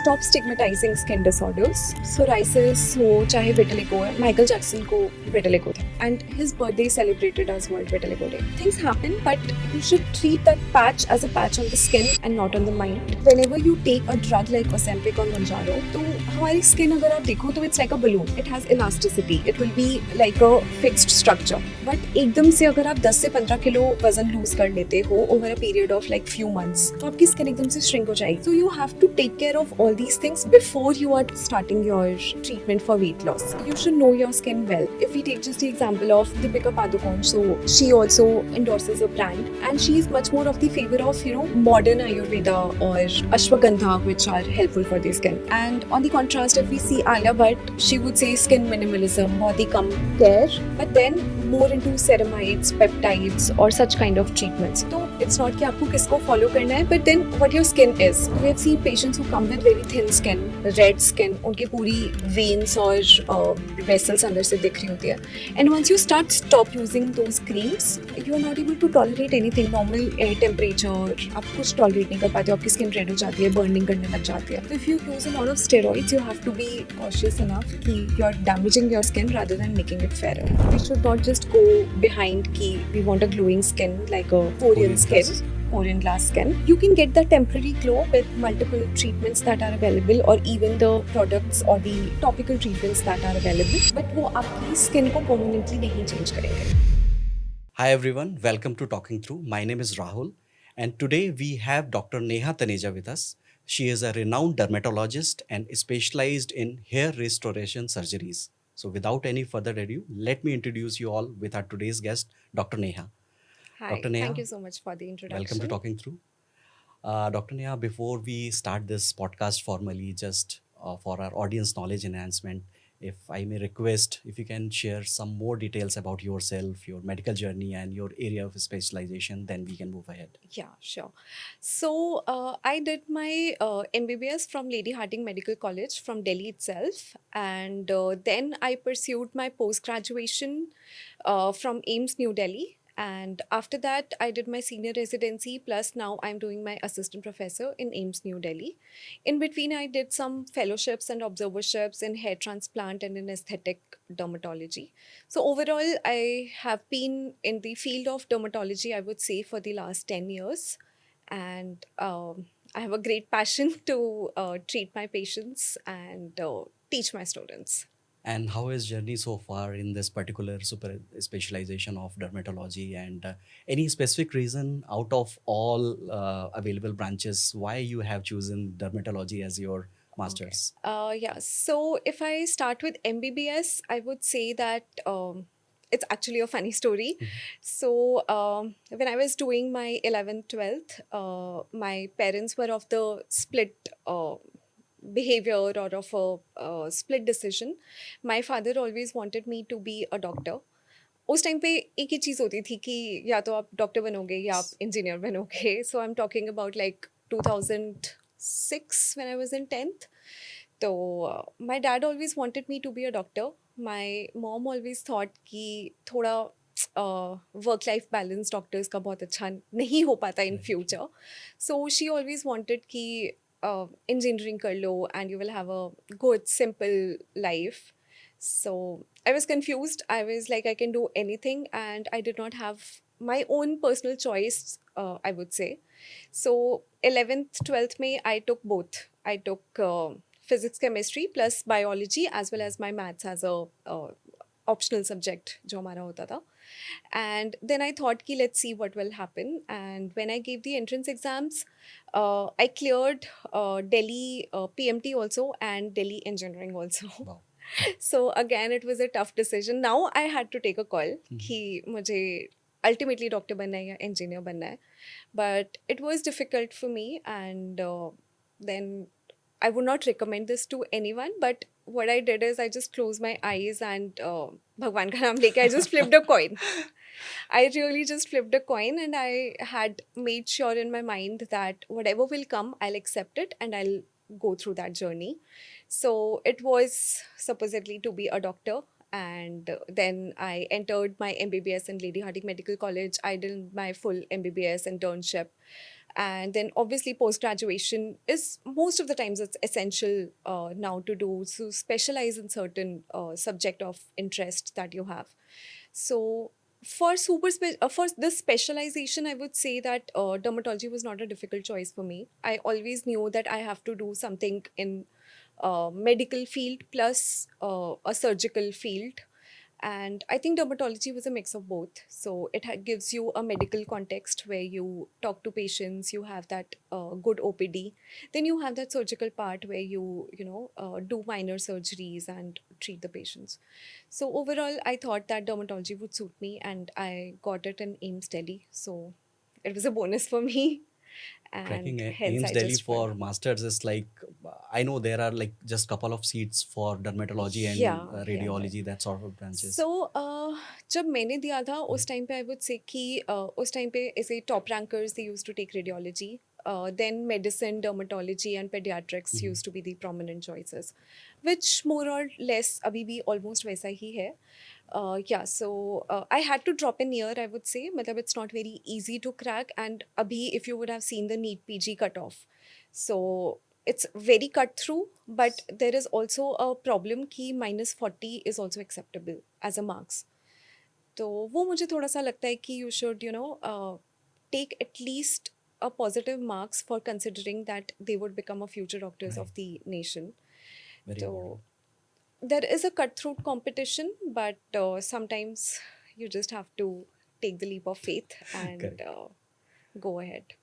stop stigmatizing skin disorders. Psoriasis हो चाहे vitiligo है, Michael Jackson को vitiligo था, and his birthday is celebrated as World Vitiligo Day. Things happen, but you should treat that patch as a patch on the skin and not on the mind. Whenever you take a drug like Ozempic or Mounjaro, तो हमारी skin अगर आप देखो तो it's like a balloon. It has elasticity. It will be like a fixed structure. But एकदम से अगर आप 10 से 15 किलो वजन लूज कर लेते हो over a period of like few months, तो आपकी skin एकदम से shrink हो जाएगी. So you have to take care of all these things before you are starting your treatment for weight loss. You should know your skin well. If we take just the example of Deepika Padukone, so she also endorses a brand and she is much more of the favor of modern Ayurveda or ashwagandha, which are helpful for the skin. And on the contrast, if we see Alia Bhatt, she would say skin minimalism, बहुत ही कम care, but then more into ceramides, peptides or such kind of treatments. So it's not कि आपको किसको follow करना है, but then what your skin is. We have seen patients who come with very thin skin, red skin, उनकी पूरी veins और vessels अंदर से दिख रही होती है. And once you stop using those creams, you are not able to tolerate anything. Normal air temperature, आप कुछ tolerate नहीं कर पाते हो, आपकी skin red हो जाती है, burning करने लग जाती है. So if you use a lot of steroids, you have to be cautious enough कि you are damaging your skin rather than making it fairer. We should not just go behind कि we want a glowing skin like a Korean skin. Korean glass skin. You can get that temporary glow with multiple treatments that are available or even the products or the topical treatments that are available. But वो आपकी skin को permanently नहीं change करेंगे. Hi everyone, welcome to Talking Through. My name is Rahul, and today we have Dr. Neha Taneja with us. She is a renowned dermatologist and specialized in hair restoration surgeries. So, without any further ado, let me introduce you all with our today's guest, Dr. Neha. Hi, Dr. Neha, thank you so much for the introduction. welcome to Talking Through. Dr. Neha, before we start this podcast formally, just for our audience knowledge enhancement, if I may request, if you can share some more details about yourself, your medical journey, and your area of specialization, then we can move ahead. Yeah, sure. So I did my MBBS from Lady Harding Medical College from Delhi itself, and then I pursued my post graduation from AIMS New Delhi. And after that, I did my senior residency, plus now I'm doing my assistant professor in AIMS New Delhi. In between, I did some fellowships and observerships in hair transplant and in aesthetic dermatology. So overall, I have been in the field of dermatology, I would say, for the last 10 years. And I have a great passion to treat my patients and teach my students. And how is journey so far in this particular super specialization of dermatology? And any specific reason out of all available branches why you have chosen dermatology as your master's? Yeah, so if I start with MBBS, I would say that it's actually a funny story. So, when I was doing my 11th, 12th, my parents were of the split behavior or of a split decision. My father always wanted me to be a doctor. उस time पे एक ही चीज़ होती थी कि या तो आप doctor बनोगे या आप इंजीनियर बनोगे. So I am talking about like 2006 when I was in 10th. So my dad always wanted me to be a doctor. My mom always thought कि थोड़ा वर्क लाइफ बैलेंस डॉक्टर्स का बहुत अच्छा नहीं हो पाता in future. So she always wanted कि engineering कर लो and you will have a good simple life. So I was confused. I was like, I can do anything, and I did not have my own personal choice, I would say. So 11th, 12th May, I took both. I took physics, chemistry plus biology as well as my maths as a optional subject जो हमारा होता था. And then I thought कि let's see what will happen. And when I gave the entrance exams, I cleared Delhi PMT also and Delhi engineering also. Wow. So again, it was a tough decision. Now I had to take a call कि मुझे ultimately doctor बनना है या engineer बनना है. But it was difficult for me, and then I would not recommend this to anyone. But what I did is I just closed my eyes and Bhagwan ka naam leke I just flipped a coin. I really just flipped a coin, and I had made sure in my mind that whatever will come, I'll accept it and I'll go through that journey. So it was supposedly to be a doctor. And then I entered my MBBS in Lady Harding Medical College. I did my full MBBS internship. And then obviously post graduation is most of the times it's essential now to do to specialize in certain subject of interest that you have. So for this specialization, I would say that dermatology was not a difficult choice for me. I always knew that I have to do something in medical field plus a surgical field, and I think dermatology was a mix of both. So it gives you a medical context where you talk to patients, you have that good OPD. Then you have that surgical part where you do minor surgeries and treat the patients. So overall, I thought that dermatology would suit me, and I got it in AIMS Delhi. So it was a bonus for me, Cracking and hence AIMS I Delhi just for went. masters is like, I know there are like just couple of seats for dermatology and Yeah, yeah, yeah. radiology, that sort of branches. सो जब मैंने दिया था उस time पे आई would say कि उस time पे ऐसे top rankers they used to take radiology, then medicine, dermatology and paediatrics Mhm. Used to be the prominent choices, which more or less अभी भी ऑलमोस्ट वैसा ही है. Yeah so I had to drop in year, I would say, मतलब it's not very easy to crack. And अभी if you would have seen the NEET P G cut off, so it's very cut through, but there is also a problem कि -40 is also acceptable as a marks. तो वो मुझे थोड़ा सा लगता है कि you should take at least a positive marks for considering that they would become a future doctors Right. of the nation. Very So important. there is a cutthroat competition, but sometimes you just have to take the leap of faith and Correct. go ahead. Great.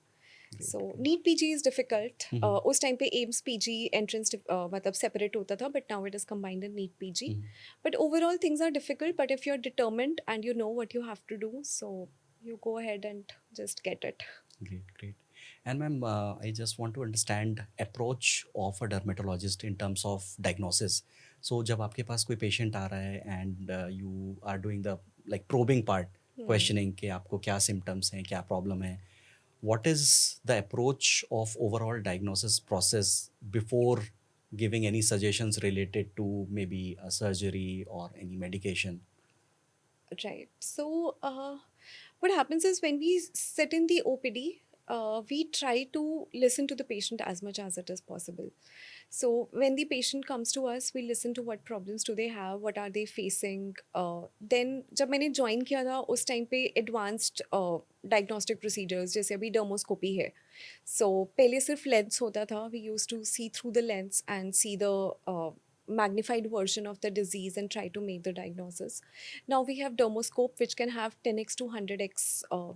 So Great. NEET P G is difficult. Mhm. उस time पे AIIMS P G entrance मतलब separate होता था, but now it is combined in NEET P G. Mhm. But overall things are difficult, but if you are determined and you know what you have to do, so you go ahead and just get it. Great, great. And ma'am, I just want to understand approach of a dermatologist in terms of diagnosis. So जब आपके पास कोई patient आ रहा है and you are doing the like probing part, questioning कि आपको क्या symptoms हैं, क्या problem है, what is the approach of overall diagnosis process before giving any suggestions related to maybe a surgery or any medication? Right. So, what happens is when we sit in the OPD, we try to listen to the patient as much as it is possible. So, when the patient comes to us, we listen to what problems do they have, what are they facing. Then, जब मैंने join किया था, उस time पे advanced diagnostic procedures जैसे अभी dermoscopy है. So, पहले सिर्फ lens होता था. We used to see through the lens and see the magnified version of the disease and try to make the diagnosis. Now we have dermoscope, which can have 10x to 100x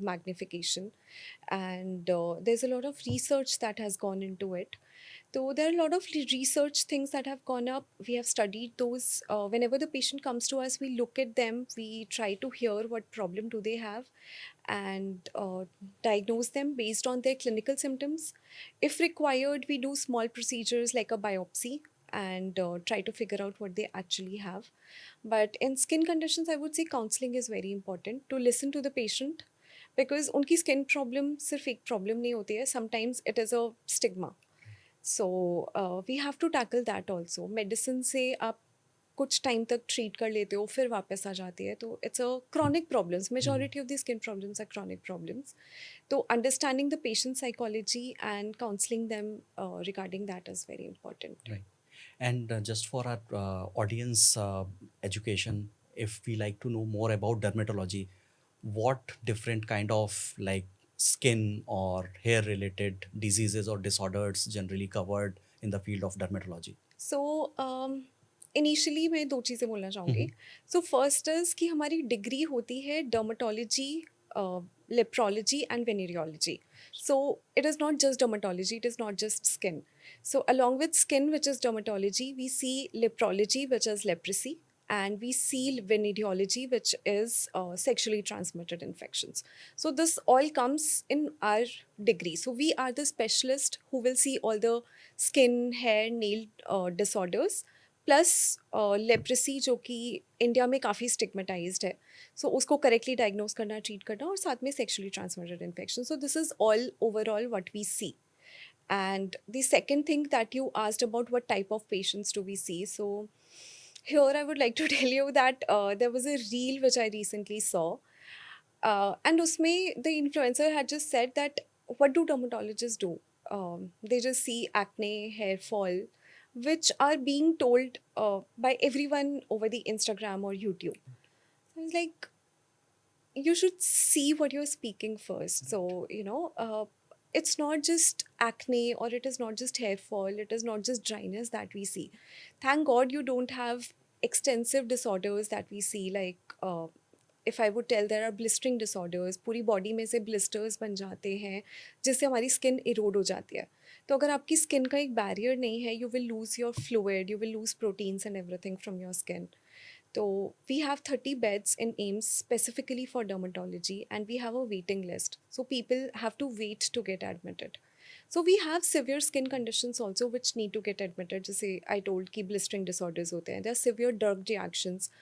magnification, and there's a lot of research that has gone into it. So there are a lot of research things that have gone up. We have studied those. Whenever the patient comes to us, we look at them. We try to hear what problem do they have, and diagnose them based on their clinical symptoms. If required, we do small procedures like a biopsy and try to figure out what they actually have. But in skin conditions, I would say counseling is very important, to listen to the patient, because उनकी skin problem सिर्फ एक problem नहीं होती है. Sometimes it is a stigma. So we have to tackle that also. Medicine से आप कुछ time तक ट्रीट कर लेते हो, फिर वापस आ जाती है, तो it's a chronic problems. Majority of the skin problems are chronic problems. तो understanding the patient psychology and counselling them regarding that is very important. Right. And just for our audience education, if we like to know more about dermatology, what different kind of like skin or hair related diseases or disorders generally covered in the field of dermatology? So initially मैं दो चीज़ें बोलना चाहूँगी. Mhm. So first is कि हमारी degree होती है dermatology, leprology and venereology. So it is not just dermatology, it is not just skin. So along with skin, which is dermatology, we see leprology, which is leprosy, and we see venereology, which is sexually transmitted infections. So this all comes in our degree. So we are the specialist who will see all the skin, hair, nail disorders, plus leprosy जो कि India में काफ़ी स्टिग्मेटाइज्ड है. सो उसको correctly diagnose करना, treat करना, और साथ में sexually transmitted infection. So this is all overall what we see. And the second thing that you asked about, what type of patients do we see? So here I would like to tell you that there was a reel which I recently saw, and usme the influencer had just said that what do dermatologists do? They just see acne, hair fall, which are being told by everyone over the Instagram or YouTube. I was like, you should see what you're speaking first. So, it's not just acne, or it is not just hair fall, it is not just dryness that we see. Thank God you don't have extensive disorders that we see, like if I would tell, there are blistering disorders, पूरी body में से blisters बन जाते हैं जिससे हमारी skin Erode हो जाती है. तो अगर आपकी स्किन का एक बैरियर नहीं है, you will lose your fluid, you will lose proteins and everything from your skin. So we have 30 beds in AIMS specifically for dermatology, and we have a waiting list. So people have to wait to get admitted. So we have severe skin conditions also which need to get admitted. Just say I told कि blistering disorders होते हैं. There are severe drug reactions.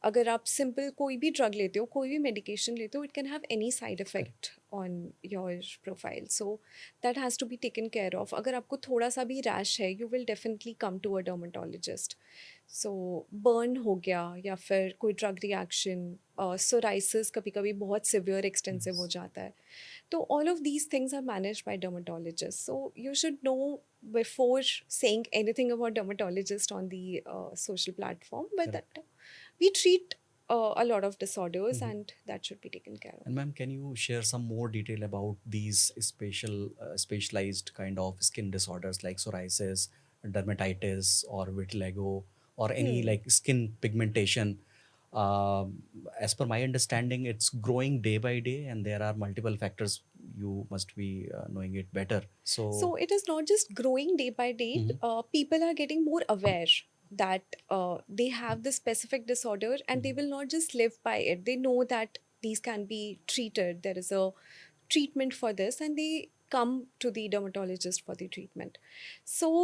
अगर आप simple कोई भी drug लेते हो, कोई भी मेडिकेशन लेते हो, it can have any side effect on your profile. So that has to be taken care of. अगर आपको थोड़ा सा भी रैश है, you will definitely come to a dermatologist. So burn हो गया या फिर कोई ड्रग रिएक्शन, सोराइसिस कभी कभी बहुत सिवियर एक्सटेंसिव हो जाता है. तो all of these things are manage by dermatologist. So you should know before saying anything about dermatologist on the social platform, but Correct. that we treat a lot of disorders, Mhm. and that should be taken care of. And ma'am, can you share some more detail about these specialized kind of skin disorders like psoriasis, dermatitis, or vitiligo, or any Hmm. like skin pigmentation? Um, as per my understanding, it's growing day by day, and there are multiple factors. You must be knowing it better. So, So it is not just growing day by day. Mhm. People are getting more aware that they have this specific disorder, and they Mhm. will not just live by it. They know that these can be treated. There is a treatment for this, and they come to the dermatologist for the treatment. So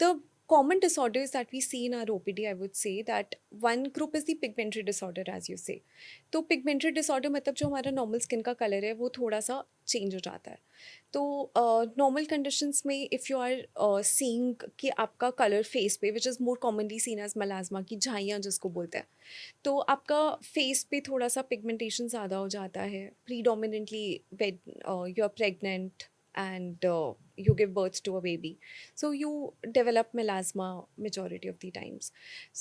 the common disorders that we see in our OPD, I would say that one group is the pigmentary disorder, as you say. तो pigmented disorder मतलब जो हमारा normal skin का colour है वो थोड़ा सा change हो जाता है. तो नॉर्मल कंडीशंस में इफ़ यू आर सीइंग कि आपका कलर फेस पे, which is more commonly seen as melasma की झाइयाँ जिसको बोलते हैं, तो आपका फेस पे थोड़ा सा पिगमेंटेशन ज़्यादा हो जाता है, predominantly when you are pregnant and you give birth to a baby, so you develop melasma majority of the times.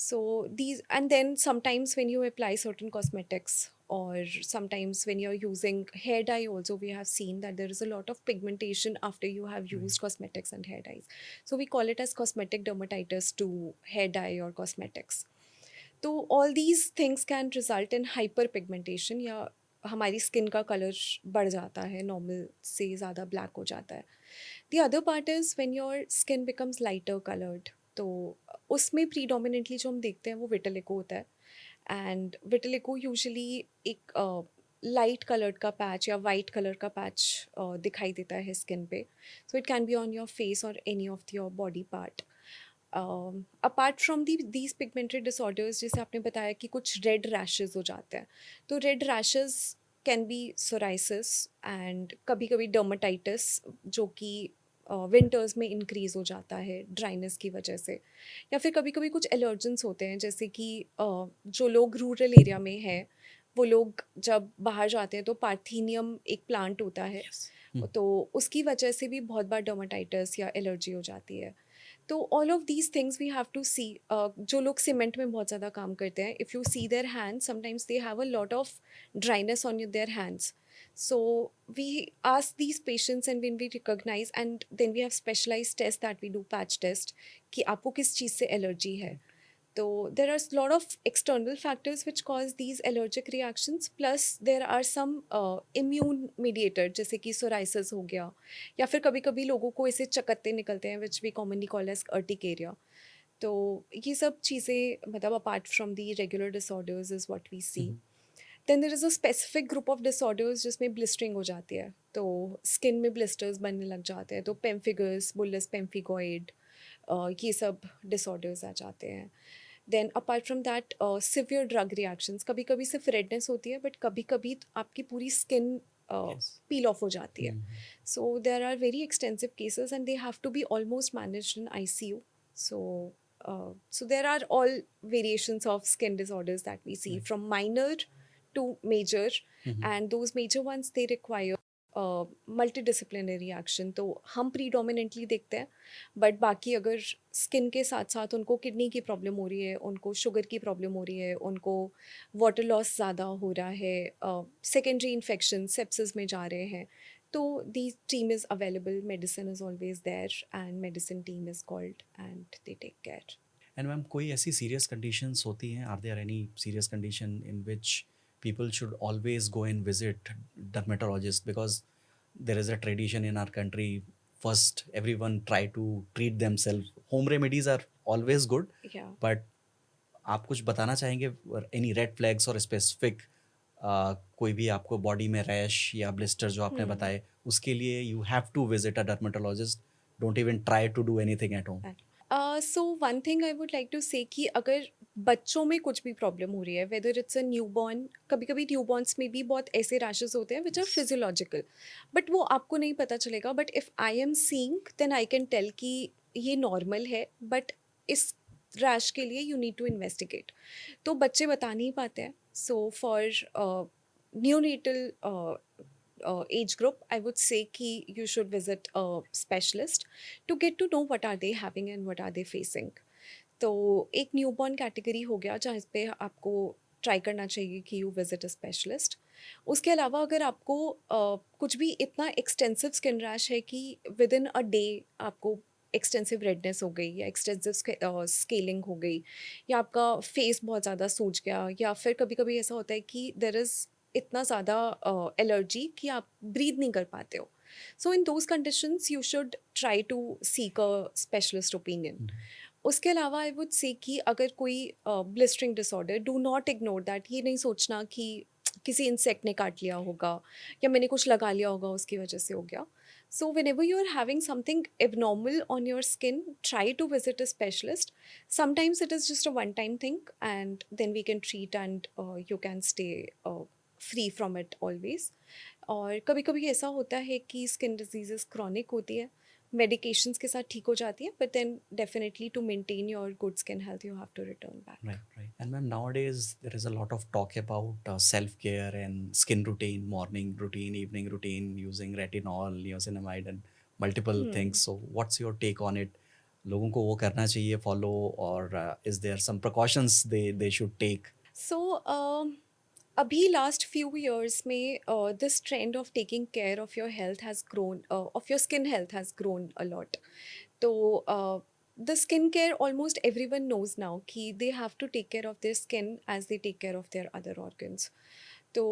So these, and then sometimes when you apply certain cosmetics, or sometimes when you're using hair dye also, we have seen that there is a lot of pigmentation after you have Right. used cosmetics and hair dyes. So we call it as cosmetic dermatitis to hair dye or cosmetics. तो all these things can result in hyper pigmentation, या हमारी skin का colour बढ़ जाता है, normal से ज़्यादा black हो जाता है. The other part is when your skin becomes lighter coloured. तो उसमें प्रीडोमिनेंटली जो हम देखते हैं वो विटिलिगो होता है. एंड विटिलिगो यूजुअली एक लाइट कलर्ड का पैच या वाइट कलर का पैच दिखाई देता है स्किन पे. So it can be on your face or any of your body part. Apart from these pigmented disorders, जैसे आपने बताया कि कुछ रेड रैशेस हो जाते हैं, तो red rashes can be psoriasis and कभी कभी डर्माटाइटिस, जो कि विंटर्स में इंक्रीज हो जाता है ड्राइनेस की वजह से. या फिर कभी कभी कुछ एलर्जेंस होते हैं, जैसे कि जो लोग रूरल एरिया में हैं, वो लोग जब बाहर जाते हैं तो पार्थीनियम एक प्लांट होता है, Yes. Mhm. तो उसकी वजह से भी बहुत बार डर्माटाइटिस या एलर्जी हो जाती है. तो all of these things we have to see. जो लोग सीमेंट में बहुत ज़्यादा काम करते हैं, if you see their hands, sometimes they have a lot of dryness on their hands. So we ask these patients, and when we recognize, and then we have specialize test that we do, patch test, कि आपको किस चीज़ से allergy है. So there are a lot of external factors which cause these allergic reactions. Plus there are some immune mediator, जैसे कि psoriasis हो गया, या फिर कभी कभी लोगों को ऐसे चकत्ते निकलते हैं, which we commonly call as urticaria. तो ये सब चीज़ें, मतलब apart from the regular disorders is what we see. Mhm. Then there is a specific group of disorders जिसमें blistering हो जाती है, तो skin में blisters बनने लग जाते हैं, तो pemphigus, bullous pemphigoid, ये सब disorders आ जाते हैं. Then apart from that severe drug reactions, कभी कभी सिर्फ रेडनेस होती है, बट कभी कभी आपकी पूरी स्किन Yes. पील ऑफ हो जाती है. Mhm. So there are very extensive cases, and they have to be almost managed in ICU. So there are all variations of skin disorders that we see, Right. from minor to major, Mhm. and those major ones, they require multi disciplinary action तो हम predominantly देखते हैं, but बाकी अगर skin के साथ साथ उनको किडनी की प्रॉब्लम हो रही है, उनको शुगर की प्रॉब्लम हो रही है, उनको वाटर लॉस ज़्यादा हो रहा है, सेकेंडरी इन्फेक्शन सेप्सिस में जा रहे हैं, तो the team is available, medicine is always there and medicine team is called and they take care. And ma'am कोई ऐसी सीरियस कंडीशंस होती हैं, are there any serious condition in which people should always go and visit dermatologist? Because there is a tradition in our country, first everyone try to treat themselves. Home remedies are always good, Yeah. but आप कुछ बताना चाहेंगे any red flags और specific कोई भी आपको body में rash या ब्लिस्टर जो आपने बताए उसके लिए you have to visit a dermatologist, don't even try to do anything at home? So one thing I would like to say कि अगर बच्चों में कुछ भी प्रॉब्लम हो रही है, वेदर इट्स अ न्यूबॉर्न, कभी कभी न्यूबॉर्न्स में भी बहुत ऐसे रैशेस होते हैं विच आर फिजियोलॉजिकल, बट वो आपको नहीं पता चलेगा, but if I am seeing then I can tell कि ये नॉर्मल है, बट इस रैश के लिए यू नीड टू इन्वेस्टिगेट. तो बच्चे बता नहीं पाते हैं. So for neonatal age group, I would say कि you should visit a specialist to get to know what are they having and what are they facing. तो एक न्यूबॉर्न कैटेगरी हो गया जहाँ पे आपको ट्राई करना चाहिए कि यू विजिट अ स्पेशलिस्ट. उसके अलावा अगर आपको कुछ भी इतना एक्सटेंसिव स्किन रैश है कि विद इन अ डे आपको एक्सटेंसिव रेडनेस हो गई या एक्सटेंसिव स्केलिंग हो गई या आपका फेस बहुत ज़्यादा सूज गया, या फिर कभी कभी ऐसा होता है कि देर इज़ इतना ज़्यादा एलर्जी कि आप ब्रीद नहीं कर पाते हो. So in those conditions you should try to seek a specialist opinion. उसके अलावा आई वुड से कि अगर कोई blistering disorder, do not ignore that. ये नहीं सोचना कि किसी इंसेक्ट ने काट लिया होगा या मैंने कुछ लगा लिया होगा उसकी वजह से हो गया. So whenever you are having something abnormal on your skin, try to visit a specialist. Sometimes it is just a one time thing and then we can treat and you can stay free from it always. और कभी कभी ऐसा होता है कि skin diseases chronic होती है, medications के साथ ठीक हो जाती है, but then definitely to maintain your good skin health you have to return back. Right, right. And ma'am, nowadays there is a lot of talk about self-care and skin routine, morning routine, evening routine, using retinol, niacinamide, and multiple things. So, what's your take on it? लोगों को वो करना चाहिए follow, or is there some precautions they should take? सो अभी last few years में this trend of taking care of your health has grown, of your skin health has grown a lot. तो the skincare, almost everyone knows now कि they have to take care of their skin as they take care of their other organs. तो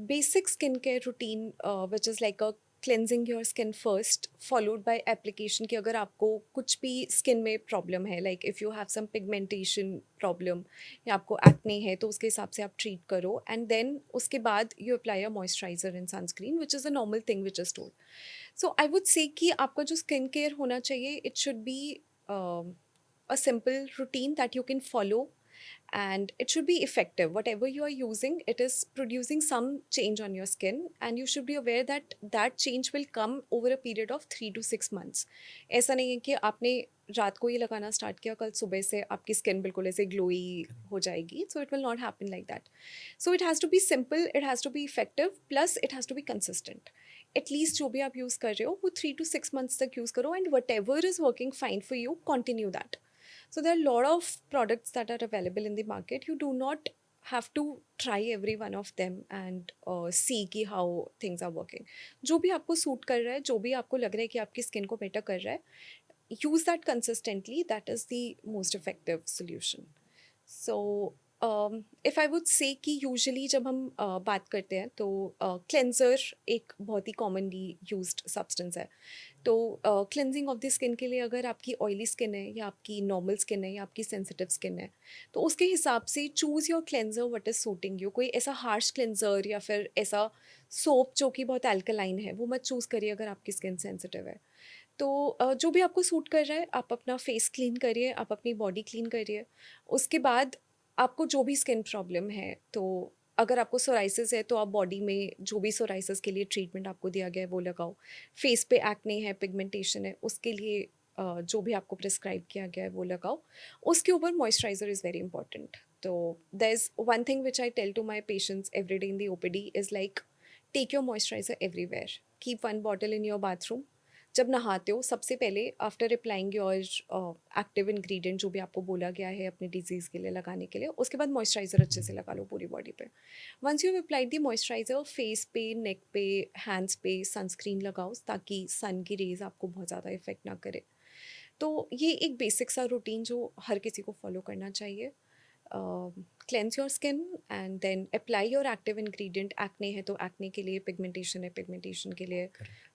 basic skincare routine which is like a cleansing your skin first followed by application, कि अगर आपको कुछ भी skin में problem है, like if you have some pigmentation problem या आपको acne है, तो उसके हिसाब से आप treat करो, and then उसके बाद you apply a moisturizer and sunscreen, which is a normal thing which is told. So I would say कि आपका जो स्किन केयर होना चाहिए, it should be a simple routine that you can follow and it should be effective. Whatever you are using, it is producing some change on your skin, and you should be aware that that change will come over a period of 3 to 6 months. ऐसा नहीं है कि आपने रात को ये लगाना start किया, कल सुबह से आपकी स्किन बिल्कुल ऐसे ग्लोई हो जाएगी. So it will not happen like that. So it has to be simple, it has to be effective, plus it has to be consistent. At least जो भी आप यूज़ कर रहे हो वो 3 to 6 months तक यूज़ करो, and what ever is working fine for you, continue that. So there are a lot of products that are available in the market. You do not have to try every one of them and see कि how things are working. जो भी आपको suit कर रहा है, जो भी आपको लग रहा है कि आपकी स्किन को बेटर कर रहा है, use that consistently. That is the most effective solution. So if I would say कि usually जब हम बात करते हैं तो cleanser एक बहुत ही commonly used substance है. तो क्लेंजिंग ऑफ द स्किन के लिए अगर आपकी ऑयली स्किन है या आपकी नॉर्मल स्किन है या आपकी सेंसिटिव स्किन है, तो उसके हिसाब से choose your cleanser what is suiting you. कोई ऐसा हार्श क्लेंजर या फिर ऐसा सोप जो कि बहुत अल्कलाइन है वो मत चूज़ करिए अगर आपकी स्किन सेंसिटिव है. तो जो भी आपको सूट कर रहा है, आप अपना फेस क्लीन करिए, आप अपनी बॉडी क्लीन करिए. उसके बाद आपको जो भी स्किन प्रॉब्लम है, तो अगर आपको सोराइसिस है तो आप बॉडी में जो भी सोराइसिस के लिए ट्रीटमेंट आपको दिया गया है वो लगाओ. फेस पे एक्ने है, पिगमेंटेशन है, उसके लिए जो भी आपको प्रिस्क्राइब किया गया है वो लगाओ. उसके ऊपर मॉइस्चराइजर इज़ वेरी इंपॉर्टेंट. तो there is one thing which I tell to my patients every day in the OPD is like take your moisturiser everywhere, keep one bottle in your bathroom. जब नहाते हो सबसे पहले after applying your active ingredient जो भी आपको बोला गया है अपने डिजीज़ के लिए लगाने के लिए, उसके बाद मॉइस्चराइज़र अच्छे से लगा लो पूरी बॉडी पे। Once you applied the moisturiser, face पे, नेक पे, हैंड्स पे सनस्क्रीन लगाओ ताकि सन की रेज आपको बहुत ज़्यादा इफेक्ट ना करे। तो ये एक बेसिक सा रूटीन जो हर किसी को फॉलो करना चाहिए। Cleanse your skin and then apply your active ingredient. Acne है तो एक्ने के लिए, पिगमेंटेशन है पिगमेंटेशन के लिए,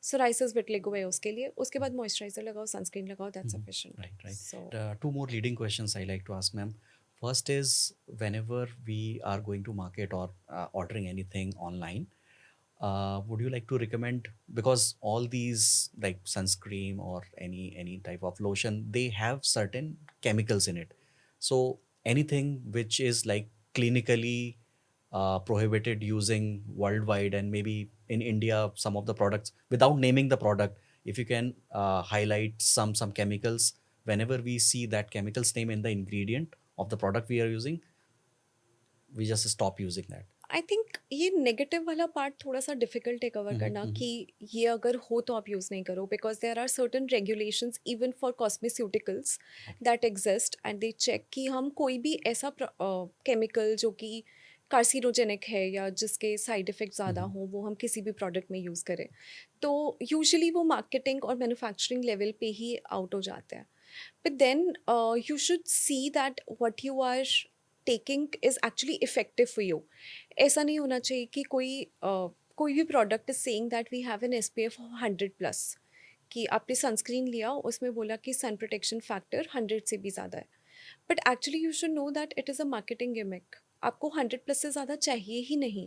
सोराइसिस विटिलिगो है उसके लिए, उसके बाद मॉइस्चराइजर लगाओ, सनस्क्रीन लगाओ, that's sufficient. Right, right. So Two more leading questions I like to ask, ma'am. First is whenever we are going to market or ordering anything online, would you like to recommend, because all these like sunscreen or any type of lotion, they have certain chemicals in it. So anything which is like clinically prohibited using worldwide, and maybe in India, some of the products, without naming the product, if you can highlight some chemicals, whenever we see that chemicals name in the ingredient of the product we are using, we just stop using that. I think ये negative वाला part थोड़ा सा difficult है cover करना कि ये अगर हो तो आप यूज़ नहीं करो, because there are certain regulations even for cosmeceuticals that exist and they check कि हम कोई भी ऐसा केमिकल जो कि कार्सिनोजेनिक है या जिसके साइड इफ़ेक्ट ज़्यादा हों वो हम किसी भी प्रोडक्ट में यूज़ करें, तो यूजुअली वो मार्केटिंग और मैन्युफैक्चरिंग लेवल पे ही आउट हो जाता है। But then you should see that what you are taking is actually effective for you. ऐसा नहीं होना चाहिए कि कोई भी product is saying that we have an SPF 100+, कि आपने सनस्क्रीन लिया उसमें बोला कि सन प्रोटेक्शन फैक्टर 100 से भी ज़्यादा है, but actually you should know that it is a marketing gimmick. आपको 100+ से ज़्यादा चाहिए ही नहीं।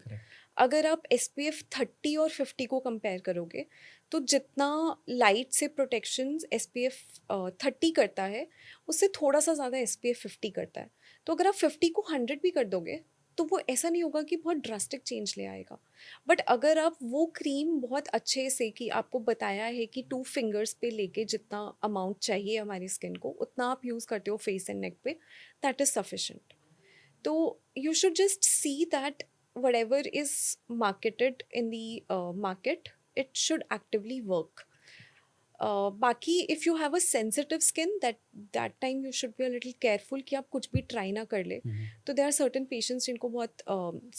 अगर आप SPF 30 और 50 को कंपेयर करोगे तो जितना लाइट से प्रोटेक्शन SPF 30 करता है उससे थोड़ा सा ज़्यादा SPF 50 करता है। तो अगर आप 50 को 100 भी कर दोगे तो वो ऐसा नहीं होगा कि बहुत ड्रास्टिक चेंज ले आएगा। बट अगर आप वो क्रीम बहुत अच्छे से, कि आपको बताया है कि 2 फिंगर्स पे लेके जितना अमाउंट चाहिए हमारी स्किन को उतना आप यूज़ करते हो फेस एंड नेक पे, दैट इज़ सफिशेंट। तो you should just see that whatever is marketed in the market, it should actively work. बाकी if you have a sensitive skin, that time you should be a little careful कि आप कुछ भी try ना कर ले। तो there are certain patients जिनको बहुत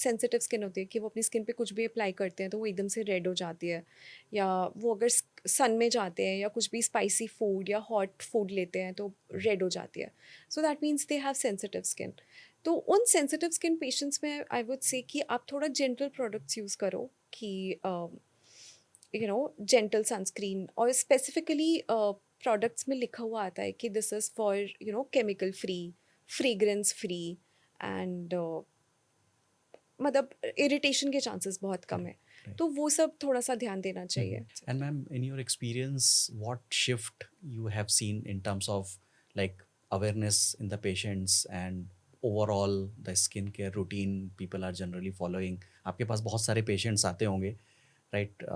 sensitive skin होती है कि वो अपनी स्किन पे कुछ भी अप्लाई करते हैं तो वो एकदम से रेड हो जाती है, या वो अगर सन में जाते हैं या कुछ भी स्पाइसी फूड या हॉट फूड लेते हैं तो रेड हो जाती है। So that means they have sensitive skin. तो उन सेंसिटिव स्किन पेशेंट्स में आई वुड से कि आप थोड़ा जेंटल प्रोडक्ट्स यूज़ करो, कि जेंटल सनस्क्रीन, और स्पेसिफिकली प्रोडक्ट्स में लिखा हुआ आता है कि this is for chemical free, fragrance free, and मतलब इरिटेशन के चांसेस बहुत कम है। तो वो सब थोड़ा सा ध्यान देना चाहिए। And ma'am, in your experience, what shift you have seen in terms of like awareness in the patients and overall the skincare routine people are generally following? आपके पास बहुत सारे patients आते होंगे, right?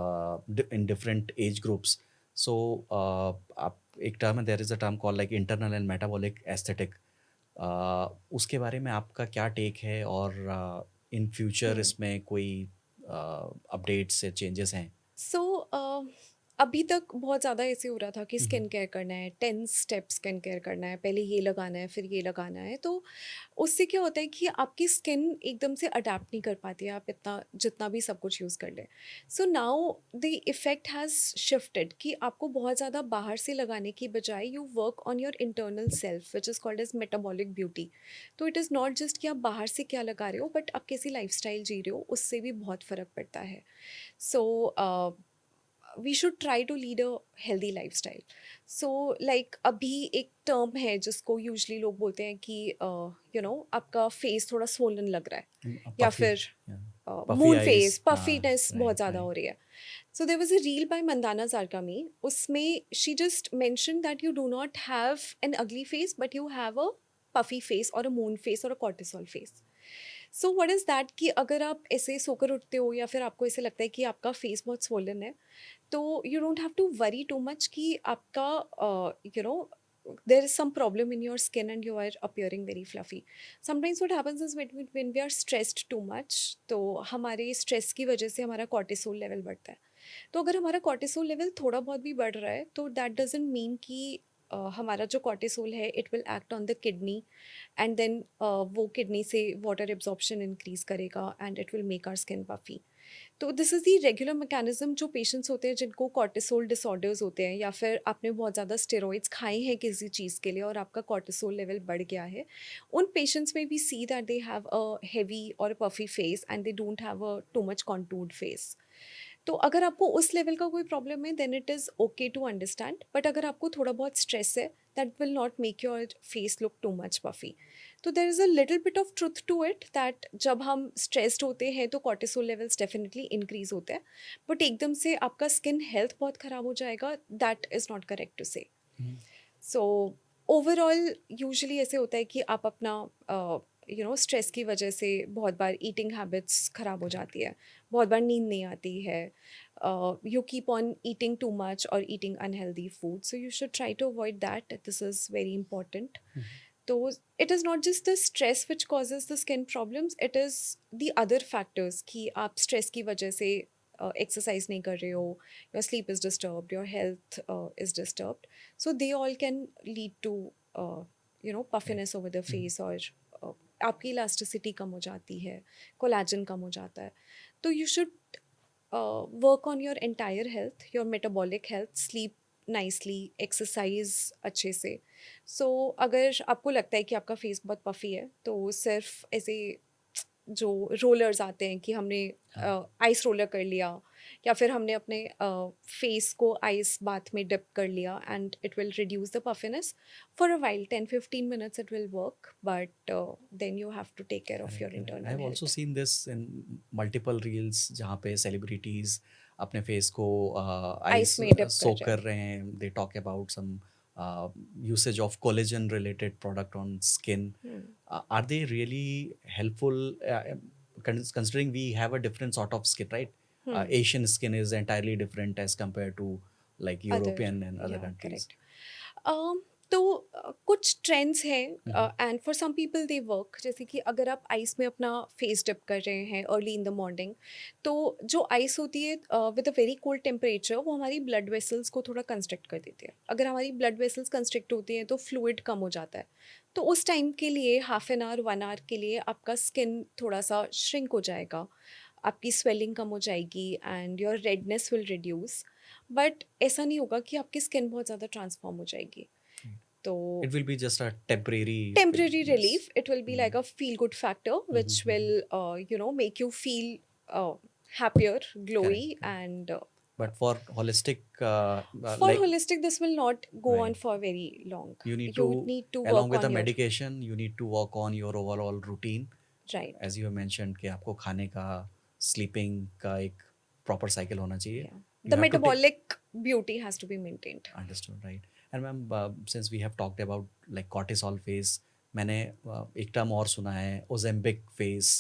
In different age groups. So आप एक term है, there is a term called like internal and metabolic aesthetic. उसके बारे में आपका क्या टेक है, और इन फ्यूचर इसमें कोई अपडेट्स या चेंजेस हैं? सो अभी तक बहुत ज़्यादा ऐसे हो रहा था कि स्किन केयर करना है, 10 स्टेप स्किन केयर करना है, पहले ये लगाना है फिर ये लगाना है। तो उससे क्या होता है कि आपकी स्किन एकदम से अडेप्ट नहीं कर पाती है, आप इतना जितना भी सब कुछ यूज़ कर लें। So now the effect has shifted कि आपको बहुत ज़्यादा बाहर से लगाने की बजाय you work on your internal self which is called as metabolic beauty. तो इट इज़ नॉट जस्ट कि आप बाहर से क्या लगा रहे हो, बट आप कैसी लाइफस्टाइल जी रहे हो उससे भी बहुत फ़र्क पड़ता है। So we should try to lead a healthy lifestyle. So like अभी एक टर्म है जिसको यूजली लोग बोलते हैं कि आपका फेस थोड़ा स्वोलन लग रहा है, या Puffy, फिर yeah. Moon Puffy face, eyes, puffiness बहुत right, ज़्यादा right. हो रही है। So there was a reel by Mandana Zarkami, उसमें she just mention that you do not have an ugly face but you have a puffy face और a moon face और a cortisol face. So what is that कि अगर आप ऐसे सोकर उठते हो या फिर आपको ऐसे लगता है कि आपका फेस बहुत स्वोलन है, तो you don't have to worry too much कि आपका there is some problem in your skin and you are appearing very fluffy. Sometimes what happens is when we are stressed too much, तो हमारे stress की वजह से हमारा cortisol level बढ़ता है. तो अगर हमारा cortisol level थोड़ा बहुत भी बढ़ रहा है तो that doesn't mean कि हमारा जो cortisol है it will act on the kidney and then वो kidney से water absorption increase करेगा and it will make our skin puffy. तो this is the regular mechanism जो पेशेंट्स होते हैं जिनको कॉर्टिसोल डिसऑर्डर्स होते हैं, या फिर आपने बहुत ज़्यादा स्टेरॉइड्स खाए हैं किसी चीज़ के लिए और आपका कॉर्टिसोल लेवल बढ़ गया है, उन पेशेंट्स में we see that they have a heavy और puffy face and they don't have a too much contoured face. तो अगर आपको उस लेवल का कोई प्रॉब्लम है then it is okay to understand, but अगर आपको थोड़ा बहुत स्ट्रेस है that will not make your face look too much puffy. तो there is a little bit of truth to it that जब हम स्ट्रेस्ड होते हैं तो कॉर्टिसोल लेवल्स डेफिनेटली इंक्रीज होते हैं, बट एकदम से आपका स्किन हेल्थ बहुत ख़राब हो जाएगा, that is not correct to say. So overall usually ऐसे होता है कि आप अपना स्ट्रेस की वजह से बहुत बार ईटिंग हैबिट्स ख़राब हो जाती है, बहुत बार नींद नहीं आती है, you keep on eating too much और eating unhealthy food, so you should try to avoid that. This is very important. तो it is not just the stress which causes the skin problems, it is the other factors कि आप stress की वजह से exercise नहीं कर रहे हो, your sleep is disturbed, your health is disturbed, so they all can lead to puffiness over the face, और आपकी elasticity कम हो जाती है, collagen कम हो जाता है. तो you should work on your entire health, your metabolic health, sleep nicely, exercise अच्छे से. सो अगर आपको लगता है कि आपका फेस बहुत पफी है तो सिर्फ ऐसे जो रोलर्स आते हैं कि हमने आइस रोलर कर लिया या फिर हमने अपने फेस को आइस बाथ में डिप कर लिया and it will reduce the puffiness for a while. 10-15 minutes it will work, but then you have to take care of your internal I've also health. seen this in multiple reels जहाँ पे celebrities अपने face को ice ice में dip कर सोक रहे कर हैं. रहे हैं. They talk about some usage of collagen related product on skin. Are they really helpful, considering we have a different sort of skin, right? Asian skin is entirely different as compared to like European and other countries. Correct. तो कुछ trends हैं and for some people they work. जैसे कि अगर आप ice में अपना face dip कर रहे हैं अर्ली इन द मॉर्निंग, तो जो आइस होती है with a very cold temperature वो हमारी ब्लड वेसल्स को थोड़ा कंस्ट्रिक्ट कर देती है. अगर हमारी ब्लड वेसल्स कंस्ट्रिक्ट होती हैं तो फ्लूइड कम हो जाता है. तो उस टाइम के लिए हाफ एन आवर 1 hour के लिए आपका स्किन थोड़ा सा श्रिंक हो जाएगा, आपकी स्वेलिंग कम हो जाएगी and your redness will reduce. But ऐसा नहीं होगा कि आपकी स्किन बहुत ज़्यादा ट्रांसफॉर्म हो जाएगी. तो It will be just a temporary temporary yes. relief, it will be like a feel good factor which will make you feel happier, glowy. Correct. And But for holistic, for like holistic this will not go on right, for very long. you need You to, need to along work with the on your medication, you need to work on your overall routine. right. As you have mentioned कि आपको खाने का, sleeping का एक proper cycle होना चाहिए. Yeah, You the have to take, metabolic beauty has to be maintained. understood, right? And ma'am, since we have talked about like cortisol phase, मैंने एक टर्म और सुना है Ozempic phase.